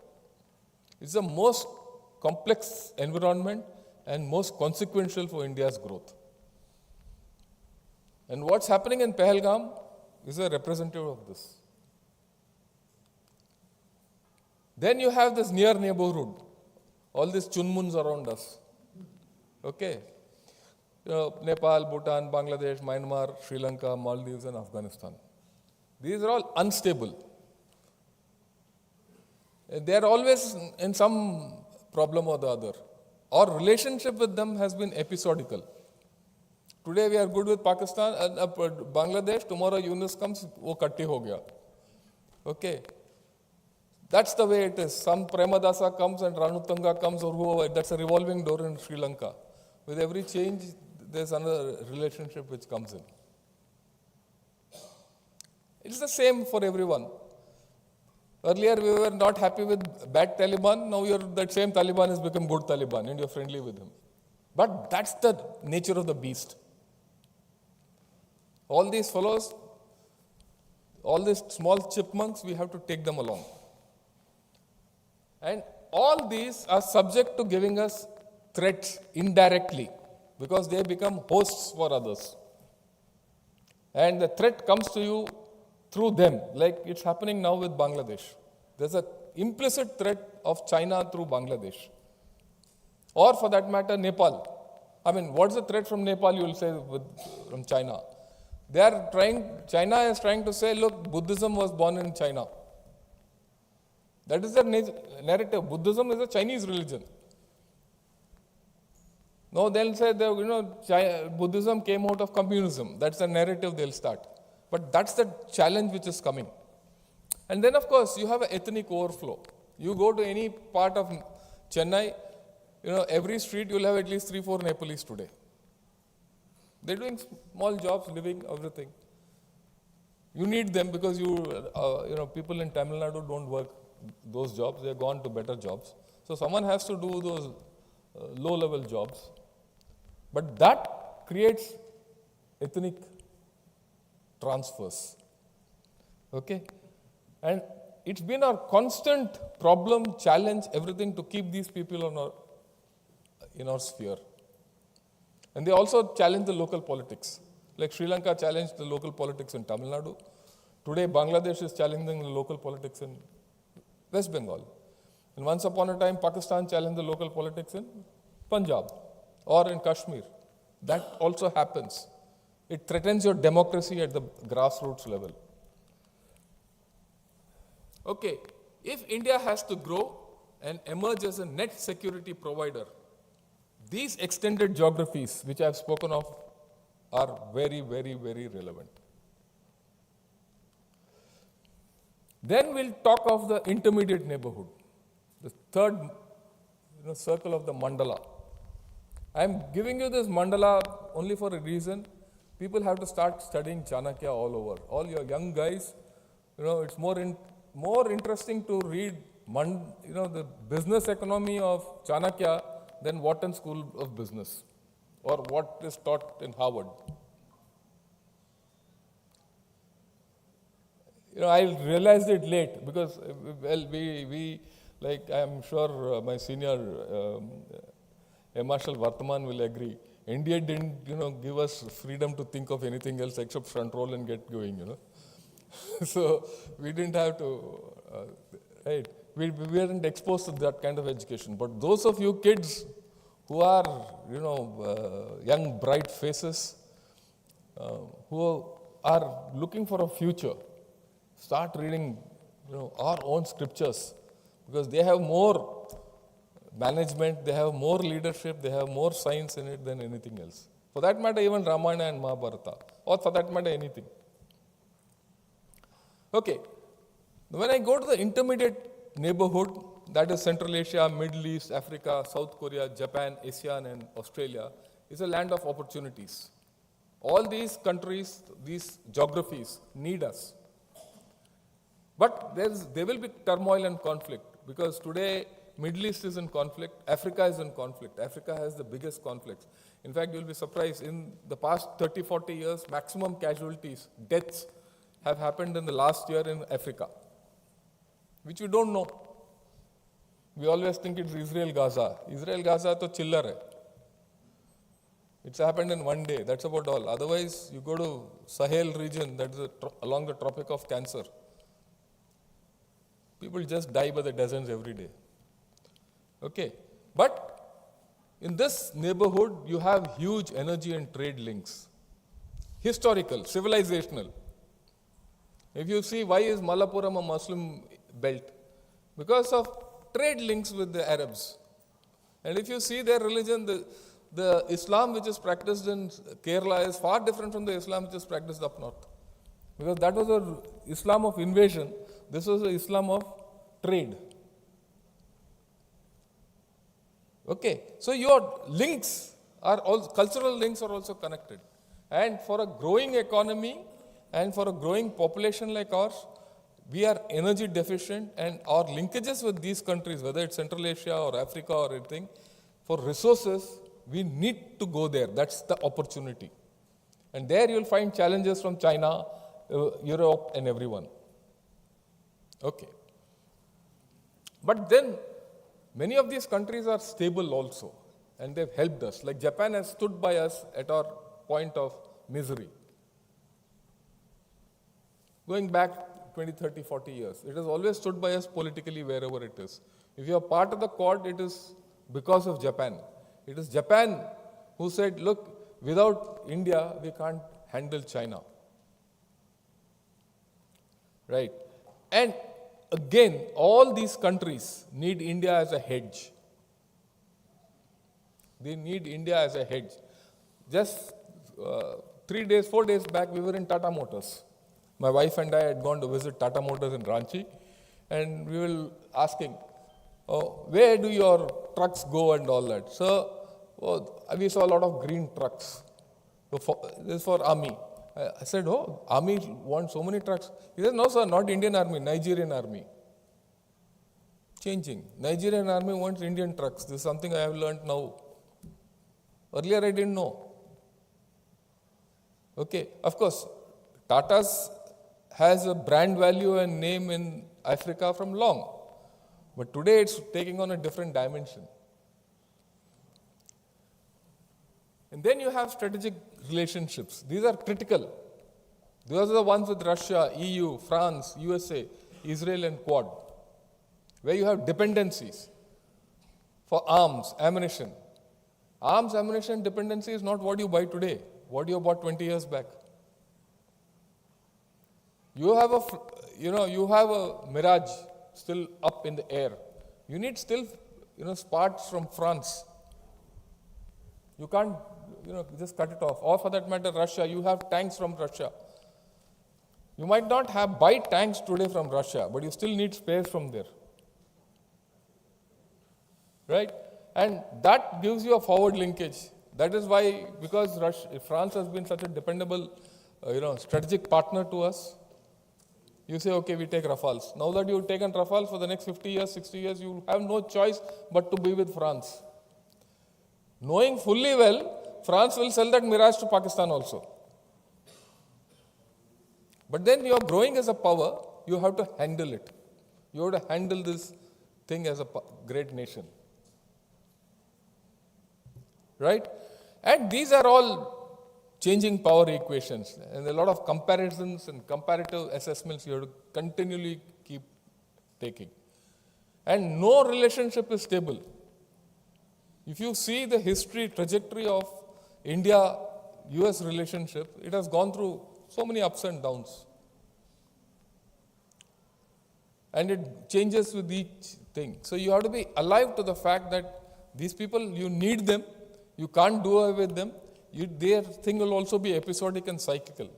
It's the most complex environment and most consequential for India's growth. And what's happening in Pahalgam is a representative of this. Then you have this near neighborhood, all these chunmuns around us. Okay? Nepal, Bhutan, Bangladesh, Myanmar, Sri Lanka, Maldives, and Afghanistan. These are all unstable. They are always in some problem or the other. Our relationship with them has been episodical. Today we are good with Pakistan and Bangladesh. Tomorrow Yunus comes, wo katti ho gaya. Okay. That's the way it is. Some Premadasa comes and Ranutanga comes or whoever. That's a revolving door in Sri Lanka. With every change, there's another relationship which comes in. It's the same for everyone. Earlier we were not happy with bad Taliban. Now that same Taliban has become good Taliban and you're friendly with him. But that's the nature of the beast. All these fellows, all these small chipmunks, we have to take them along. And all these are subject to giving us threats indirectly because they become hosts for others. And the threat comes to you through them, like it's happening now with Bangladesh. There's an implicit threat of China through Bangladesh. Or for that matter, Nepal. I mean, what's the threat from Nepal, you will say, from China? China is trying to say, look, Buddhism was born in China. That is their narrative. Buddhism is a Chinese religion. No, they'll say, Buddhism came out of communism. That's the narrative they'll start. But that's the challenge which is coming. And then, of course, you have an ethnic overflow. You go to any part of Chennai, every street you'll have at least 3-4 Nepalese today. They're doing small jobs, living, everything. You need them because people in Tamil Nadu don't work those jobs. They're gone to better jobs. So someone has to do those low-level jobs. But that creates ethnic transfers. Okay? And it's been our constant problem, challenge, everything to keep these people in our sphere. And they also challenge the local politics. Like Sri Lanka challenged the local politics in Tamil Nadu. Today, Bangladesh is challenging the local politics in West Bengal. And once upon a time, Pakistan challenged the local politics in Punjab or in Kashmir. That also happens. It threatens your democracy at the grassroots level. Okay, if India has to grow and emerge as a net security provider, these extended geographies, which I have spoken of, are very, very, very relevant. Then we'll talk of the intermediate neighborhood, the third circle of the mandala. I'm giving you this mandala only for a reason. People have to start studying Chanakya all over. All your young guys, it's more interesting to read the business economy of Chanakya than Wharton School of Business or what is taught in Harvard. I realized it late because, I'm sure my senior Marshal Vartaman will agree. India didn't, give us freedom to think of anything else except front roll and get going, So we didn't have to, right? We weren't exposed to that kind of education. But those of you kids who are, young, bright faces, who are looking for a future, start reading, our own scriptures because they have more management, they have more leadership, they have more science in it than anything else. For that matter, even Ramayana and Mahabharata, or for that matter, anything. Okay, when I go to the intermediate neighborhood, that is Central Asia, Middle East, Africa, South Korea, Japan, ASEAN, and Australia, is a land of opportunities. All these countries, these geographies need us. But there will be turmoil and conflict because today Middle East is in conflict, Africa is in conflict. Africa has the biggest conflicts. In fact, you'll be surprised, in the past 30-40 years, maximum casualties, deaths have happened in the last year in Africa, which we don't know. We always think it's Israel-Gaza. Israel-Gaza to chiller hai. It's happened in one day, that's about all. Otherwise, you go to Sahel region, that is along the Tropic of Cancer. People just die by the dozens every day. Okay, but in this neighborhood, you have huge energy and trade links. Historical, civilizational. If you see, why is Malappuram a Muslim belt? Because of trade links with the Arabs. And if you see their religion, the Islam which is practiced in Kerala is far different from the Islam which is practiced up north. Because that was an Islam of invasion, this was an Islam of trade. Okay, so your links are all, cultural links are also connected. And for a growing economy and for a growing population like ours, we are energy deficient, and our linkages with these countries, whether it's Central Asia or Africa or anything, for resources, we need to go there. That's the opportunity. And there you'll find challenges from China, Europe, and everyone. Okay. But then, many of these countries are stable also, and they've helped us. Like Japan has stood by us at our point of misery. going back 20, 30, 40 years. It has always stood by us politically wherever it is. If you are part of the Quad, it is because of Japan. It is Japan who said, look, without India, we can't handle China. Right? And again, all these countries need India as a hedge. They need India as a hedge. Just 4 days back, we were in Tata Motors. My wife and I had gone to visit Tata Motors in Ranchi, and we were asking, where do your trucks go and all that? So, we saw a lot of green trucks. This is for army. I said, army wants so many trucks. He said, no sir, not Indian army, Nigerian army. Changing. Nigerian army wants Indian trucks. This is something I have learned now. Earlier I didn't know. Okay, of course, Tata's has a brand value and name in Africa from long. But today it's taking on a different dimension. And then you have strategic relationships. These are critical. Those are the ones with Russia, EU, France, USA, Israel and Quad, where you have dependencies for arms, ammunition. Arms, ammunition dependency is not what you buy today, what you bought 20 years back. You have a Mirage still up in the air. You need still, parts from France. You can't, just cut it off. Or for that matter, Russia, you have tanks from Russia. You might not buy tanks today from Russia, but you still need spares from there. Right? And that gives you a forward linkage. That is why, because France has been such a dependable, strategic partner to us, you say, okay, we take Rafales. Now that you've taken Rafales for the next 50 years, 60 years, you have no choice but to be with France. Knowing fully well, France will sell that Mirage to Pakistan also. But then you are growing as a power, you have to handle it. You have to handle this thing as a great nation. Right? And these are all changing power equations, and a lot of comparisons and comparative assessments you have to continually keep taking. And no relationship is stable. If you see the trajectory of India-US relationship, it has gone through so many ups and downs. And it changes with each thing. So you have to be alive to the fact that these people, you need them, you can't do away with them. Their thing will also be episodic and cyclical.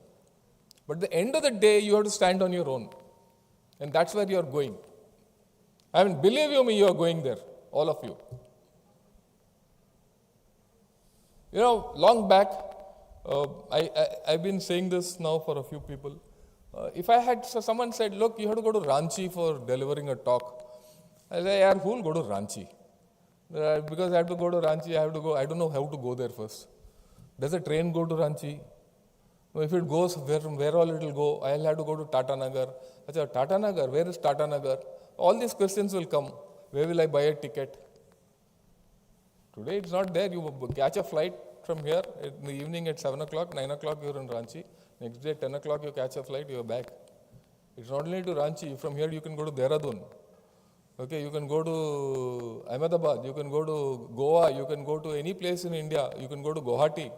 But at the end of the day, you have to stand on your own. And that's where you are going. I mean, believe you me, you are going there, all of you. Long back, I've been saying this now for a few people. Someone said, look, you have to go to Ranchi for delivering a talk. I said, who will go to Ranchi? Because I have to go to Ranchi, I don't know how to go there first. Does a train go to Ranchi? If it goes, from where all it will go? I'll have to go to Tata Nagar. Tata Nagar, where is Tata Nagar? All these questions will come. Where will I buy a ticket? Today it's not there. You catch a flight from here in the evening at 7 o'clock, 9 o'clock you're in Ranchi. Next day 10 o'clock you catch a flight, you're back. It's not only to Ranchi. From here you can go to Dehradun. Okay, you can go to Ahmedabad, you can go to Goa, you can go to any place in India, you can go to Guwahati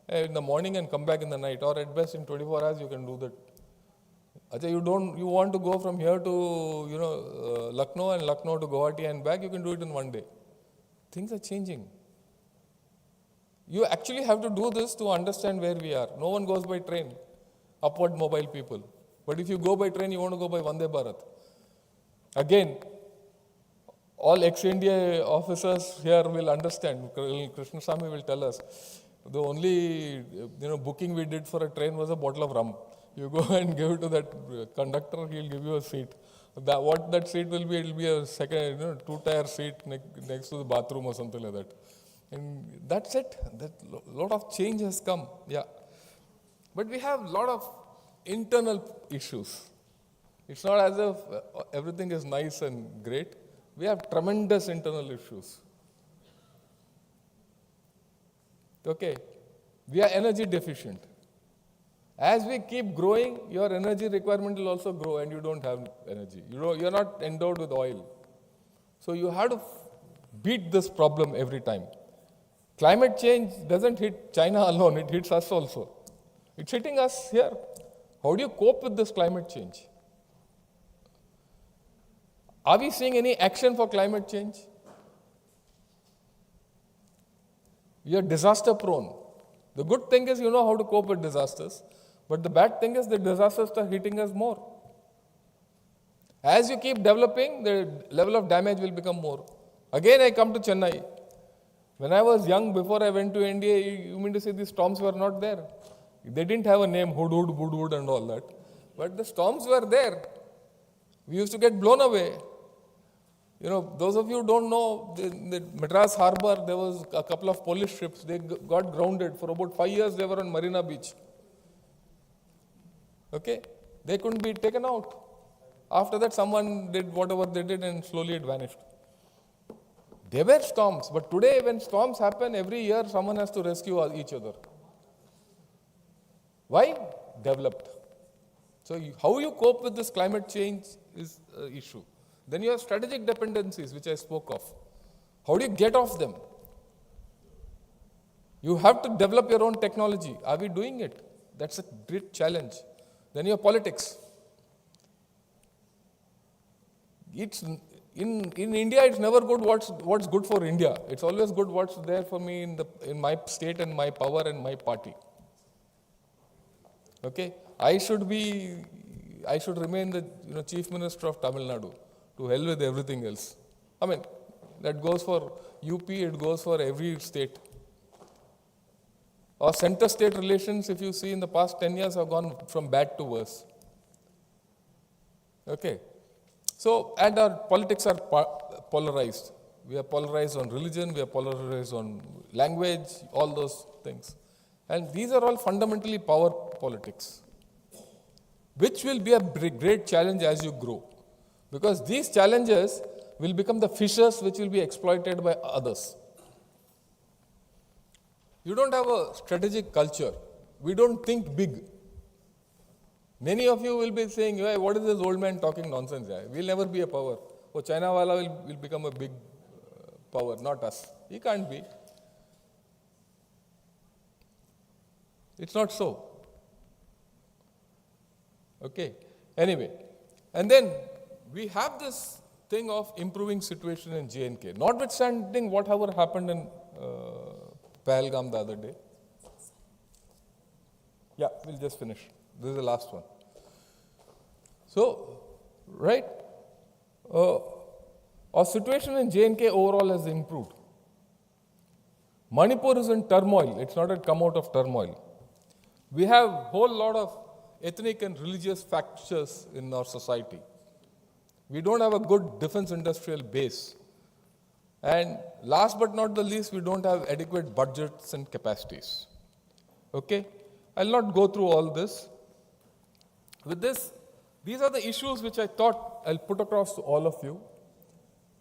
in the morning and come back in the night, or at best in 24 hours you can do that. You want to go from here to Lucknow and Lucknow to Guwahati and back, you can do it in one day. Things are changing. You actually have to do this to understand where we are. No one goes by train, upward mobile people. But if you go by train, you want to go by Vande Bharat. Again, all ex-India officers here will understand. Krishnasamy will tell us. The only booking we did for a train was a bottle of rum. You go and give it to that conductor, he'll give you a seat. What that seat will be, it will be a second, two-tier seat next to the bathroom or something like that. And that's it. A lot of change has come. Yeah. But we have a lot of internal issues. It's not as if everything is nice and great. We have tremendous internal issues. Okay. We are energy deficient. As we keep growing, your energy requirement will also grow and you don't have energy. You're not endowed with oil. So you have to beat this problem every time. Climate change doesn't hit China alone, it hits us also. It's hitting us here. How do you cope with this climate change? Are we seeing any action for climate change? We are disaster prone. The good thing is you know how to cope with disasters, but the bad thing is the disasters are hitting us more. As you keep developing, the level of damage will become more. Again, I come to Chennai. When I was young, before I went to India, you mean to say the storms were not there. They didn't have a name, Hudhud and all that. But the storms were there. We used to get blown away. You know, those of you who don't know, in the Madras harbor, there was a couple of Polish ships. They got grounded. For about 5 years, they were on Marina Beach. Okay? They couldn't be taken out. After that, someone did whatever they did and slowly it vanished. There were storms, but today when storms happen, every year someone has to rescue each other. Why? Developed. So how you cope with this climate change is an issue. Then you have strategic dependencies, which I spoke of. How do you get off them? You have to develop your own technology. Are we doing it? That's a great challenge. Then you have politics. It's in India, it's never good what's good for India. It's always good what's there for me in my state and my power and my party. Okay, I should remain the Chief Minister of Tamil Nadu. To hell with everything else. I mean, that goes for UP, it goes for every state. Our center-state relations, if you see in the past 10 years, have gone from bad to worse. Okay. So, and our politics are polarized. We are polarized on religion, we are polarized on language, all those things. And these are all fundamentally power politics, which will be a great challenge as you grow. Because these challenges will become the fissures which will be exploited by others. You don't have a strategic culture. We don't think big. Many of you will be saying, hey, what is this old man talking nonsense? We'll never be a power. Oh, China wala will become a big power, not us. He can't be. It's not so. Okay. Anyway. And then we have this thing of improving situation in J&K, notwithstanding whatever happened in Pahalgam the other day. Yeah, we'll just finish. This is the last one. So, right, our situation in J&K overall has improved. Manipur is in turmoil. It's not come out of turmoil. We have a whole lot of ethnic and religious factors in our society. We don't have a good defense industrial base. And last but not the least, we don't have adequate budgets and capacities. Okay? I'll not go through all this. With this, these are the issues which I thought I'll put across to all of you.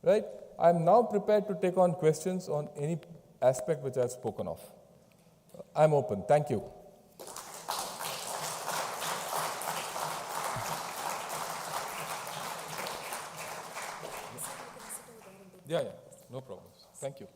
Right? I'm now prepared to take on questions on any aspect which I've spoken of. I'm open. Thank you. Yeah, no problems. Thank you.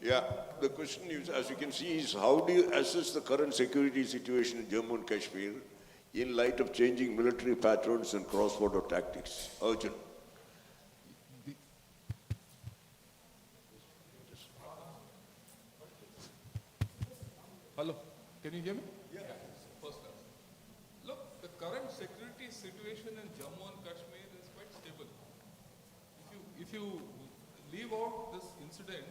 Yeah, the question is, as you can see, is how do you assess the current security situation in Jammu and Kashmir in light of changing military patterns and cross-border tactics? Urgent. Hello, can you hear me? Yeah. First class. Look, the current security situation in Jammu and Kashmir is quite stable. If you leave out this incident,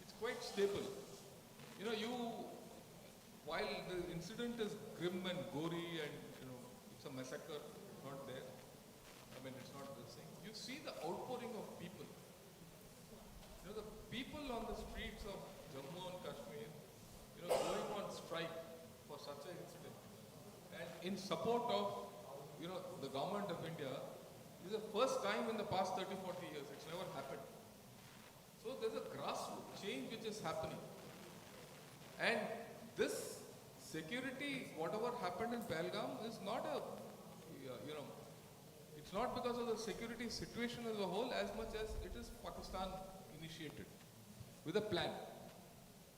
it's quite stable. You know, while the incident is grim and gory and, it's a massacre, not there. I mean, it's not the same. You see the outpouring of people. You know, the people on the streets of Jammu and Kashmir, you know, going on strike for such an incident. And in support of, you know, the government of India, this is the first time in the past 30, 40 years. It's never happened. So there's a grassroots change which is happening. And this security, whatever happened in Pahalgam is not a, you know, it's not because of the security situation as a whole as much as it is Pakistan initiated with a plan,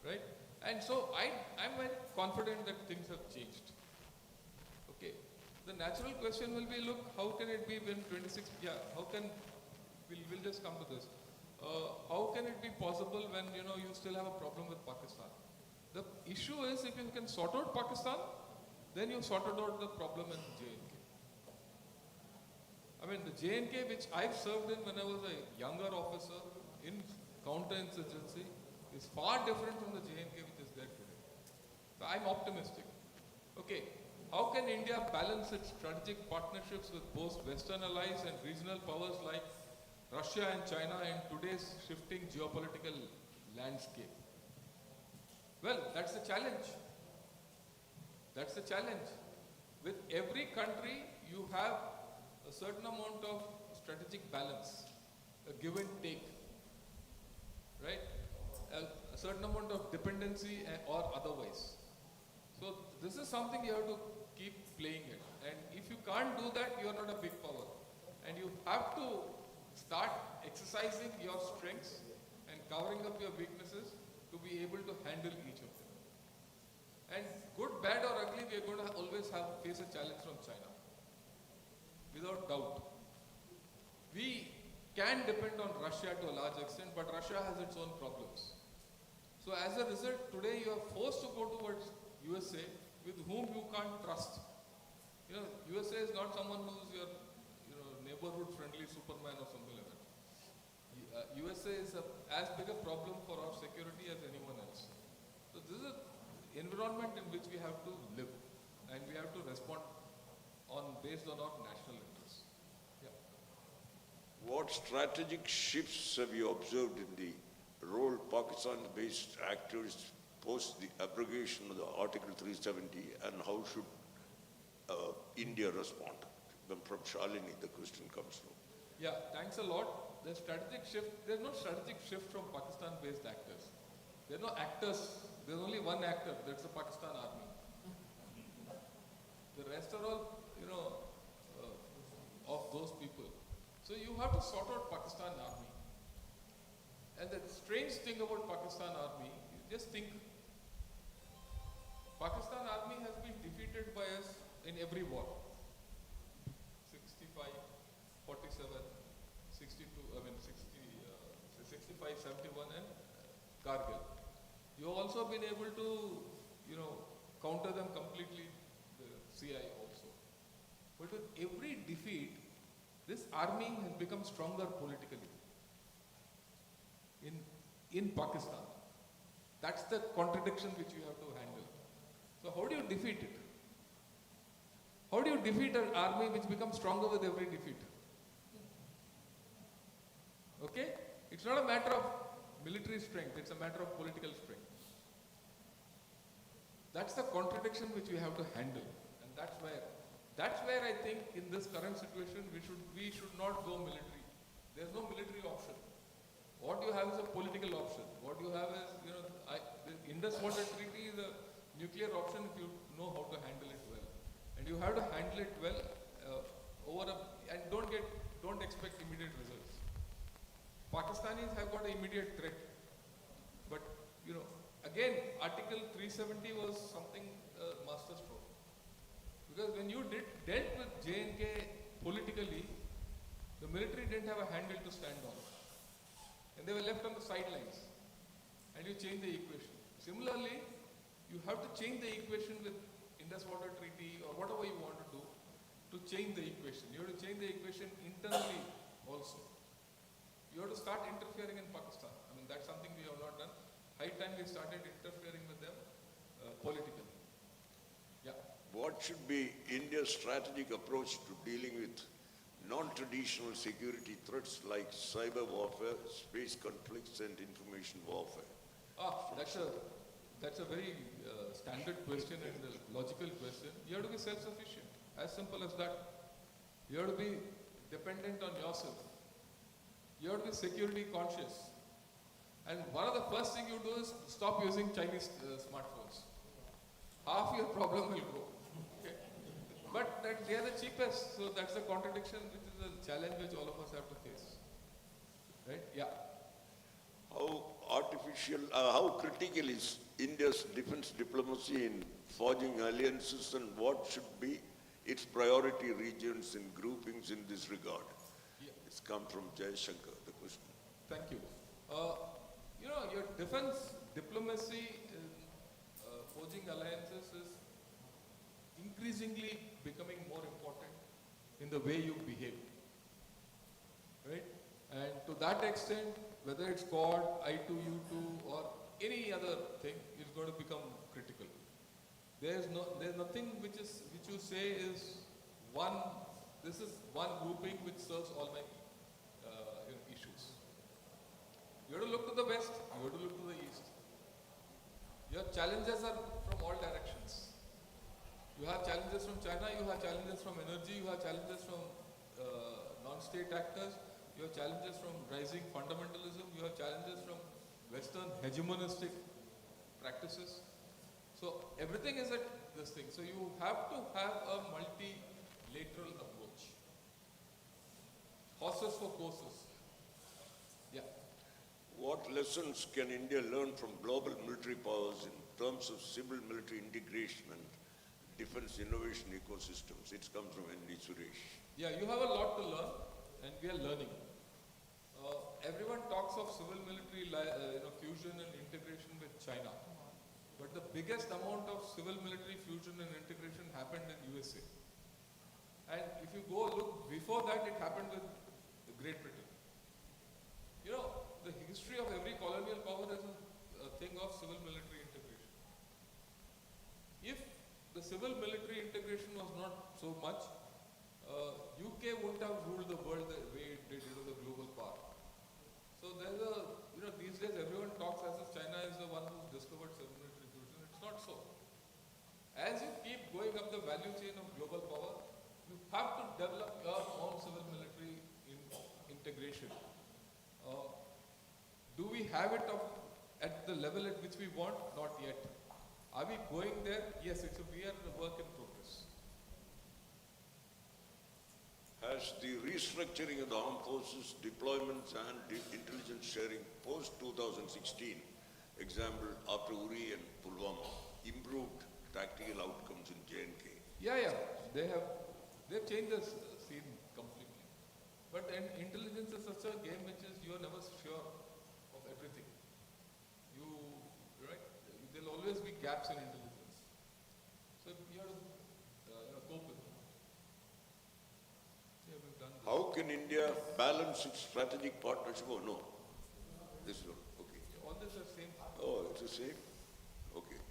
right? And so I'm very confident that things have changed. Okay. The natural question will be, look, how can it be when 26, how can, we'll just come to this. How can it be possible when, you know, you still have a problem with Pakistan? The issue is if you can sort out Pakistan, then you sorted out the problem in J&K. I mean, the J&K which I've served in when I was a younger officer in counterinsurgency is far different from the J&K which is there today. So I'm optimistic. Okay, how can India balance its strategic partnerships with both Western allies and regional powers like Russia and China in today's shifting geopolitical landscape? Well, that's the challenge. That's the challenge. With every country, you have a certain amount of strategic balance, a give and take, right? A certain amount of dependency or otherwise. So this is something you have to keep playing it. And if you can't do that, you are not a big power. And you have to start exercising your strengths and covering up your weaknesses to be able to handle each of them. And good, bad or ugly, we are going to always face a challenge from China. Without doubt. We can depend on Russia to a large extent, but Russia has its own problems. So as a result, today you are forced to go towards USA with whom you can't trust. You know, USA is not someone who's your, you know, neighborhood friendly Superman or something like that. USA is as big a problem for our security as anyone else. So this is an environment in which we have to live and we have to respond based on our national interests. Yeah. What strategic shifts have you observed in the role Pakistan-based actors post the abrogation of the Article 370, and how should India respond? From Shalini, the question comes from. Yeah, thanks a lot. The strategic shift, there's no strategic shift from Pakistan-based actors. There are no actors. There's only one actor. That's the Pakistan Army. The rest are all, you know, of those people. So you have to sort out Pakistan Army. And the strange thing about Pakistan Army, you just think, Pakistan Army has been defeated by us in every war. 65, 47, 62, 65, 71 and Kargil. You have also been able to, you know, counter them completely, the CI also. But with every defeat, this army has become stronger politically in Pakistan. That's the contradiction which you have to handle. So how do you defeat it? How do you defeat an army which becomes stronger with every defeat? Okay? It's not a matter of military strength, it's a matter of political strength. That's the contradiction which we have to handle. And that's where I think in this current situation we should not go military. There's no military option. What you have is a political option. What you have is, you know, the Indus Water Treaty is a nuclear option if you know how to handle it well. And you have to handle it well and don't expect immediate results. Pakistanis have got an immediate threat. But, you know, again, Article 370 was something masterstroke. Because when you dealt with J&K politically, the military didn't have a handle to stand on. And they were left on the sidelines. And you change the equation. Similarly, you have to change the equation with Indus Water Treaty or whatever you want to do to change the equation. You have to change the equation internally also. You have to start interfering in Pakistan. I mean, that's something we have not done. High time we started interfering with them politically. Yeah. What should be India's strategic approach to dealing with non-traditional security threats like cyber warfare, space conflicts, and information warfare? That's a very standard question and a logical question. You have to be self-sufficient, as simple as that. You have to be dependent on yourself. You have to be security conscious. And one of the first things you do is stop using Chinese smartphones. Half your problem will go. Okay? But they are the cheapest, so that's the contradiction, which is a challenge which all of us have to face. Right? Yeah. How critical is India's defense diplomacy in forging alliances, and what should be its priority regions and groupings in this regard? Yeah. It's come from Shankar, the question. Thank you. Your defense diplomacy in forging alliances is increasingly becoming more important in the way you behave. Right? And to that extent, whether it's Quad, I2U2 or any other thing, is going to become critical. There's nothing which you say is this is one grouping which serves all my issues. You have to look to the west, you have to look to the east. Your challenges are from all directions. You have challenges from China, you have challenges from energy, you have challenges from non-state actors, you have challenges from rising fundamentalism, you have challenges from Western hegemonistic practices. So everything is at this thing. So you have to have a multilateral approach. Horses for courses. Yeah. What lessons can India learn from global military powers in terms of civil-military integration and defense innovation ecosystems? It's come from N.D. Suresh. Yeah, you have a lot to learn, and we are learning. Everyone talks of civil-military fusion and integration with China, but the biggest amount of civil-military fusion and integration happened in USA. And if you go look before that, it happened with Great Britain. You know, the history of every colonial power is a thing of civil-military integration. If the civil-military integration was not so much, UK wouldn't have ruled the world the way it did, the global power. So there's these days everyone talks as if China is the one who's discovered civil-military fusion. It's not so. As you keep going up the value chain of global power, you have to develop your own civil-military integration. Do we have it at the level at which we want? Not yet. Are we going there? Yes, we are a work in progress. Has the restructuring of the armed forces, deployments and intelligence sharing post-2016, example after Uri and Pulwama, improved tactical outcomes in J&K? Yeah. They've changed the scene completely. But intelligence is such a game which is you are never sure of everything. There'll always be gaps in intelligence. So you have to cope with them. Yeah, we've done this. How can India balance its strategic partnership? Oh, no. This one. Okay. All this are same. Oh, it's the same? Okay.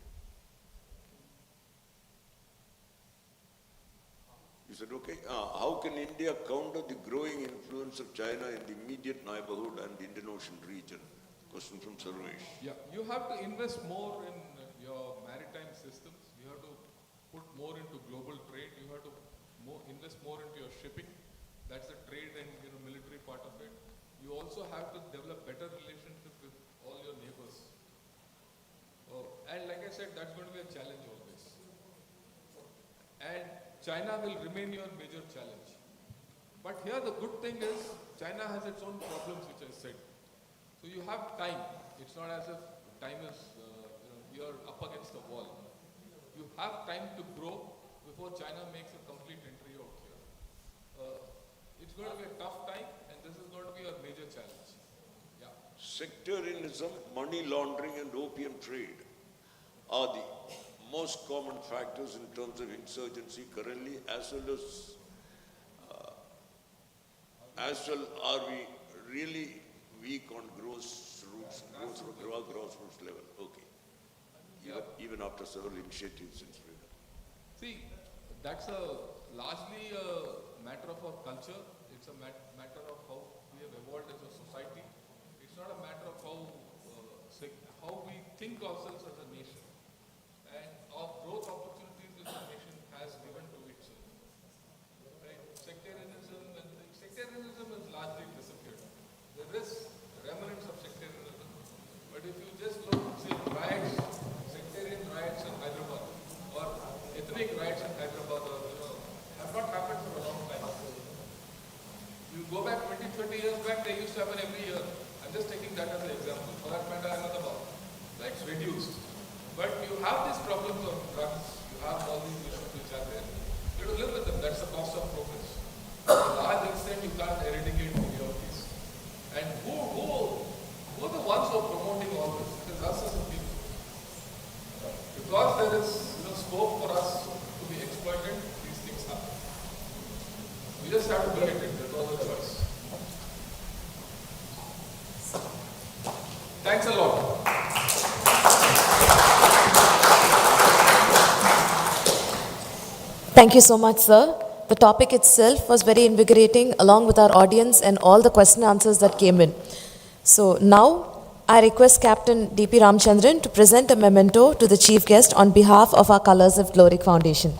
You said, okay. How can India counter the growing influence of China in the immediate neighborhood and the Indian Ocean region? Question from Sarvesh. Yeah, you have to invest more in your maritime systems. You have to put more into global trade. You have to invest more into your shipping. That's the trade and military part of it. You also have to develop better relationship with all your neighbors. And like I said, that's going to be a challenge always. And China will remain your major challenge. But here the good thing is China has its own problems, which I said. So you have time. It's not as if time is, you're up against the wall. You have time to grow before China makes a complete entry out here. It's going to be a tough time, and this is going to be a major challenge. Yeah. Sectarianism, money laundering and opium trade are the most common factors in terms of insurgency currently, as well are we really weak on grassroots level? Okay. Even after several initiatives since freedom. See, that's largely a matter of our culture. It's a matter of how we have evolved as a society. It's not a matter of how we think ourselves as a nation. And our growth opportunities this nation has given to itself. Right? Sectarianism has largely disappeared. There is remnants of sectarianism. But if you just look, say, riots, sectarian riots in Hyderabad, or ethnic riots in Hyderabad, or, have not happened for a long time. You go back 20, 30 years back, they used to happen every year. I'm just taking that as an example. For that matter, another one. Like, it's reduced. But you have these problems of drugs, you have all these issues which are there. You have to live with them. That's the cost of progress. To a large extent, you can't eradicate any of these. And who are the ones who are promoting all this? It is us as a people. Because there is scope for us to be exploited, these things happen. We just have to look at it. There's no other choice. Thanks a lot. Thank you so much, sir. The topic itself was very invigorating, along with our audience and all the question answers that came in. So now, I request Captain DP Ramchandran to present a memento to the chief guest on behalf of our Colours of Glory Foundation.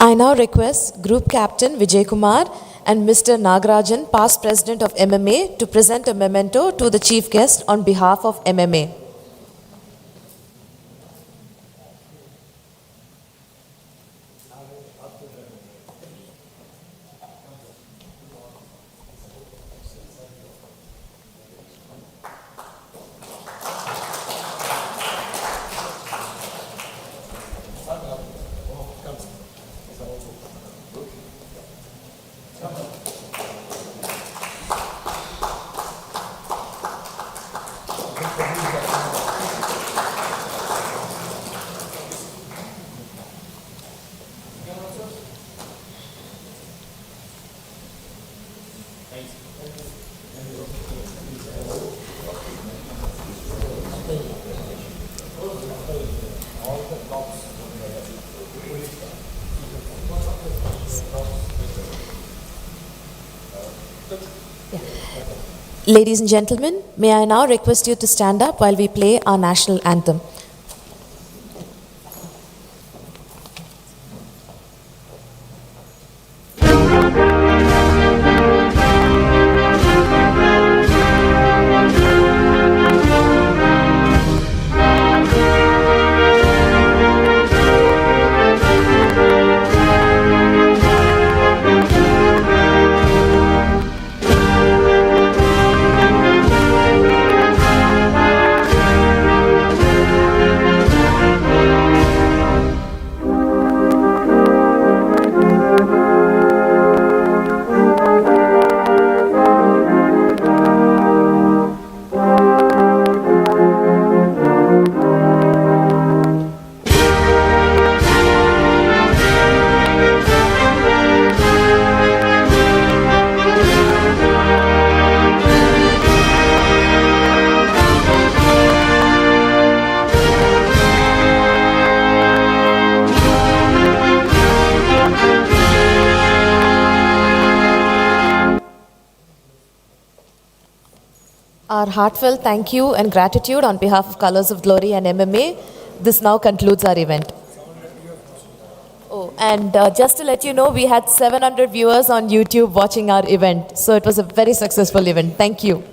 I now request Group Captain Vijay Kumar and Mr. Nagarajan, past President of MMA, to present a memento to the chief guest on behalf of MMA. Ladies and gentlemen, may I now request you to stand up while we play our national anthem. Our heartfelt thank you and gratitude on behalf of Colours of Glory and MMA. This now concludes our event. Oh, and just to let you know, we had 700 viewers on YouTube watching our event. So it was a very successful event. Thank you.